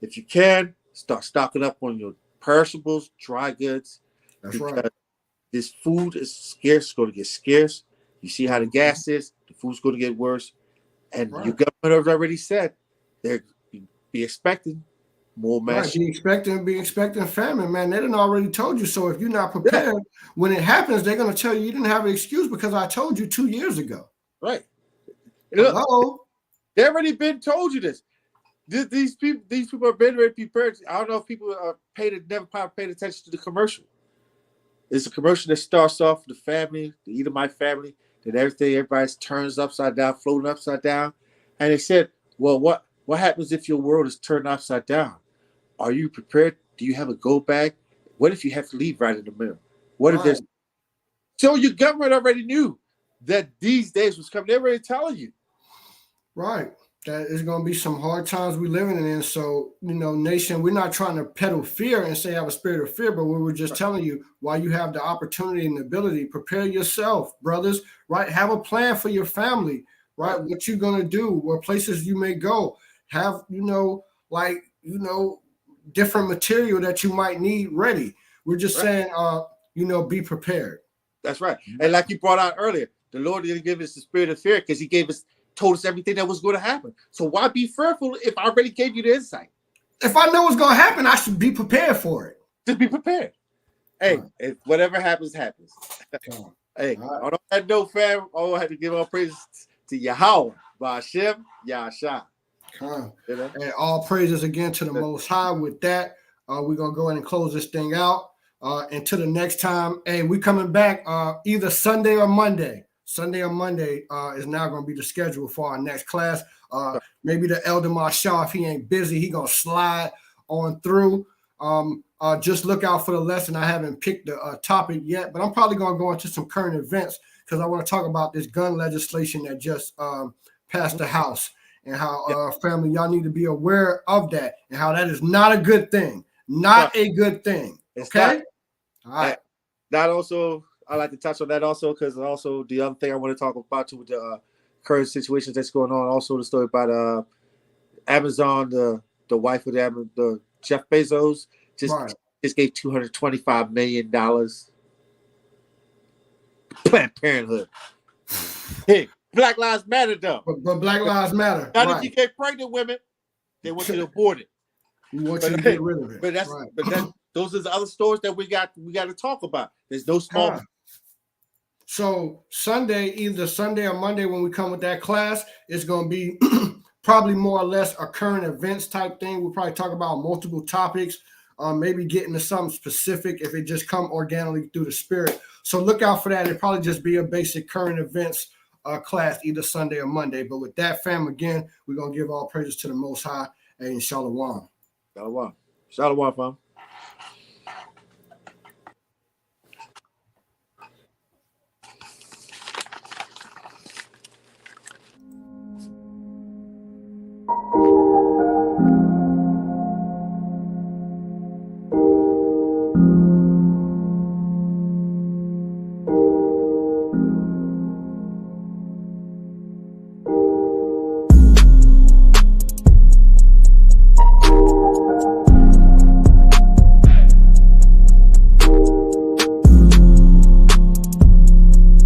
If you can, start stocking up on your perishables, dry goods. That's right. This food is scarce, it's going to get scarce. You see how the gas is, the food's going to get worse. And your government has already said they're be expecting more mass. Right, be expecting famine, man. They done already told you. So if you're not prepared, when it happens, they're going to tell you didn't have an excuse because I told you 2 years ago. Right. Hello? They already been told you this. These people have been ready to be prepared. I don't know if people are never paid attention to the commercial. It's a commercial that starts off with the family, the Edomite family, then everybody turns upside down, floating upside down. And they said, well, what happens if your world is turned upside down? Are you prepared? Do you have a go bag? What if you have to leave right in the middle? What if there's... So your government already knew that these days was coming. They're already telling you. Right. That is going to be some hard times we're living in. So, nation, we're not trying to peddle fear and say have a spirit of fear, but we were just telling you while you have the opportunity and the ability, prepare yourself, brothers, right? Have a plan for your family, right? What you're going to do, what places you may go, have, different material that you might need ready. We're just saying, be prepared. That's right. And like you brought out earlier, the Lord didn't give us the spirit of fear because he told us everything that was going to happen. So why be fearful if I already gave you the insight? If I know what's going to happen, I should be prepared for it. Just be prepared. Hey, if whatever happens, happens. Hey, on that note, fam, I had to give all praises to Yahweh, Bashem, Yahshua. And all praises again to the Most High. With that, we're going to go ahead and close this thing out. Until the next time, hey, we coming back either Sunday or Monday. Sunday or Monday is now going to be the schedule for our next class. Maybe the Elder Marshall, if he ain't busy, he going to slide on through. Just look out for the lesson. I haven't picked the topic yet, but I'm probably going to go into some current events because I want to talk about this gun legislation that just passed the House and how family, y'all need to be aware of that and how that is not a good thing. Not a good thing. Okay? All right. That also... I like to touch on that also because also the other thing I want to talk about too with the current situations that's going on. Also the story about Amazon, the wife of the Jeff Bezos just gave $225 million. Planned Parenthood. Hey, Black Lives Matter though. But Black Lives Matter. Not if you get pregnant women, they want you to abort it. We want you to get rid of it. But those are the other stores that we got to talk about. There's no small. Huh. So Sunday, either Sunday or Monday, when we come with that class, it's going to be probably more or less a current events type thing. We'll probably talk about multiple topics, maybe get into something specific if it just come organically through the spirit. So look out for that. It'll probably just be a basic current events class, either Sunday or Monday. But with that, fam, again, we're going to give all praises to the Most High and Shalom. Shalom, fam.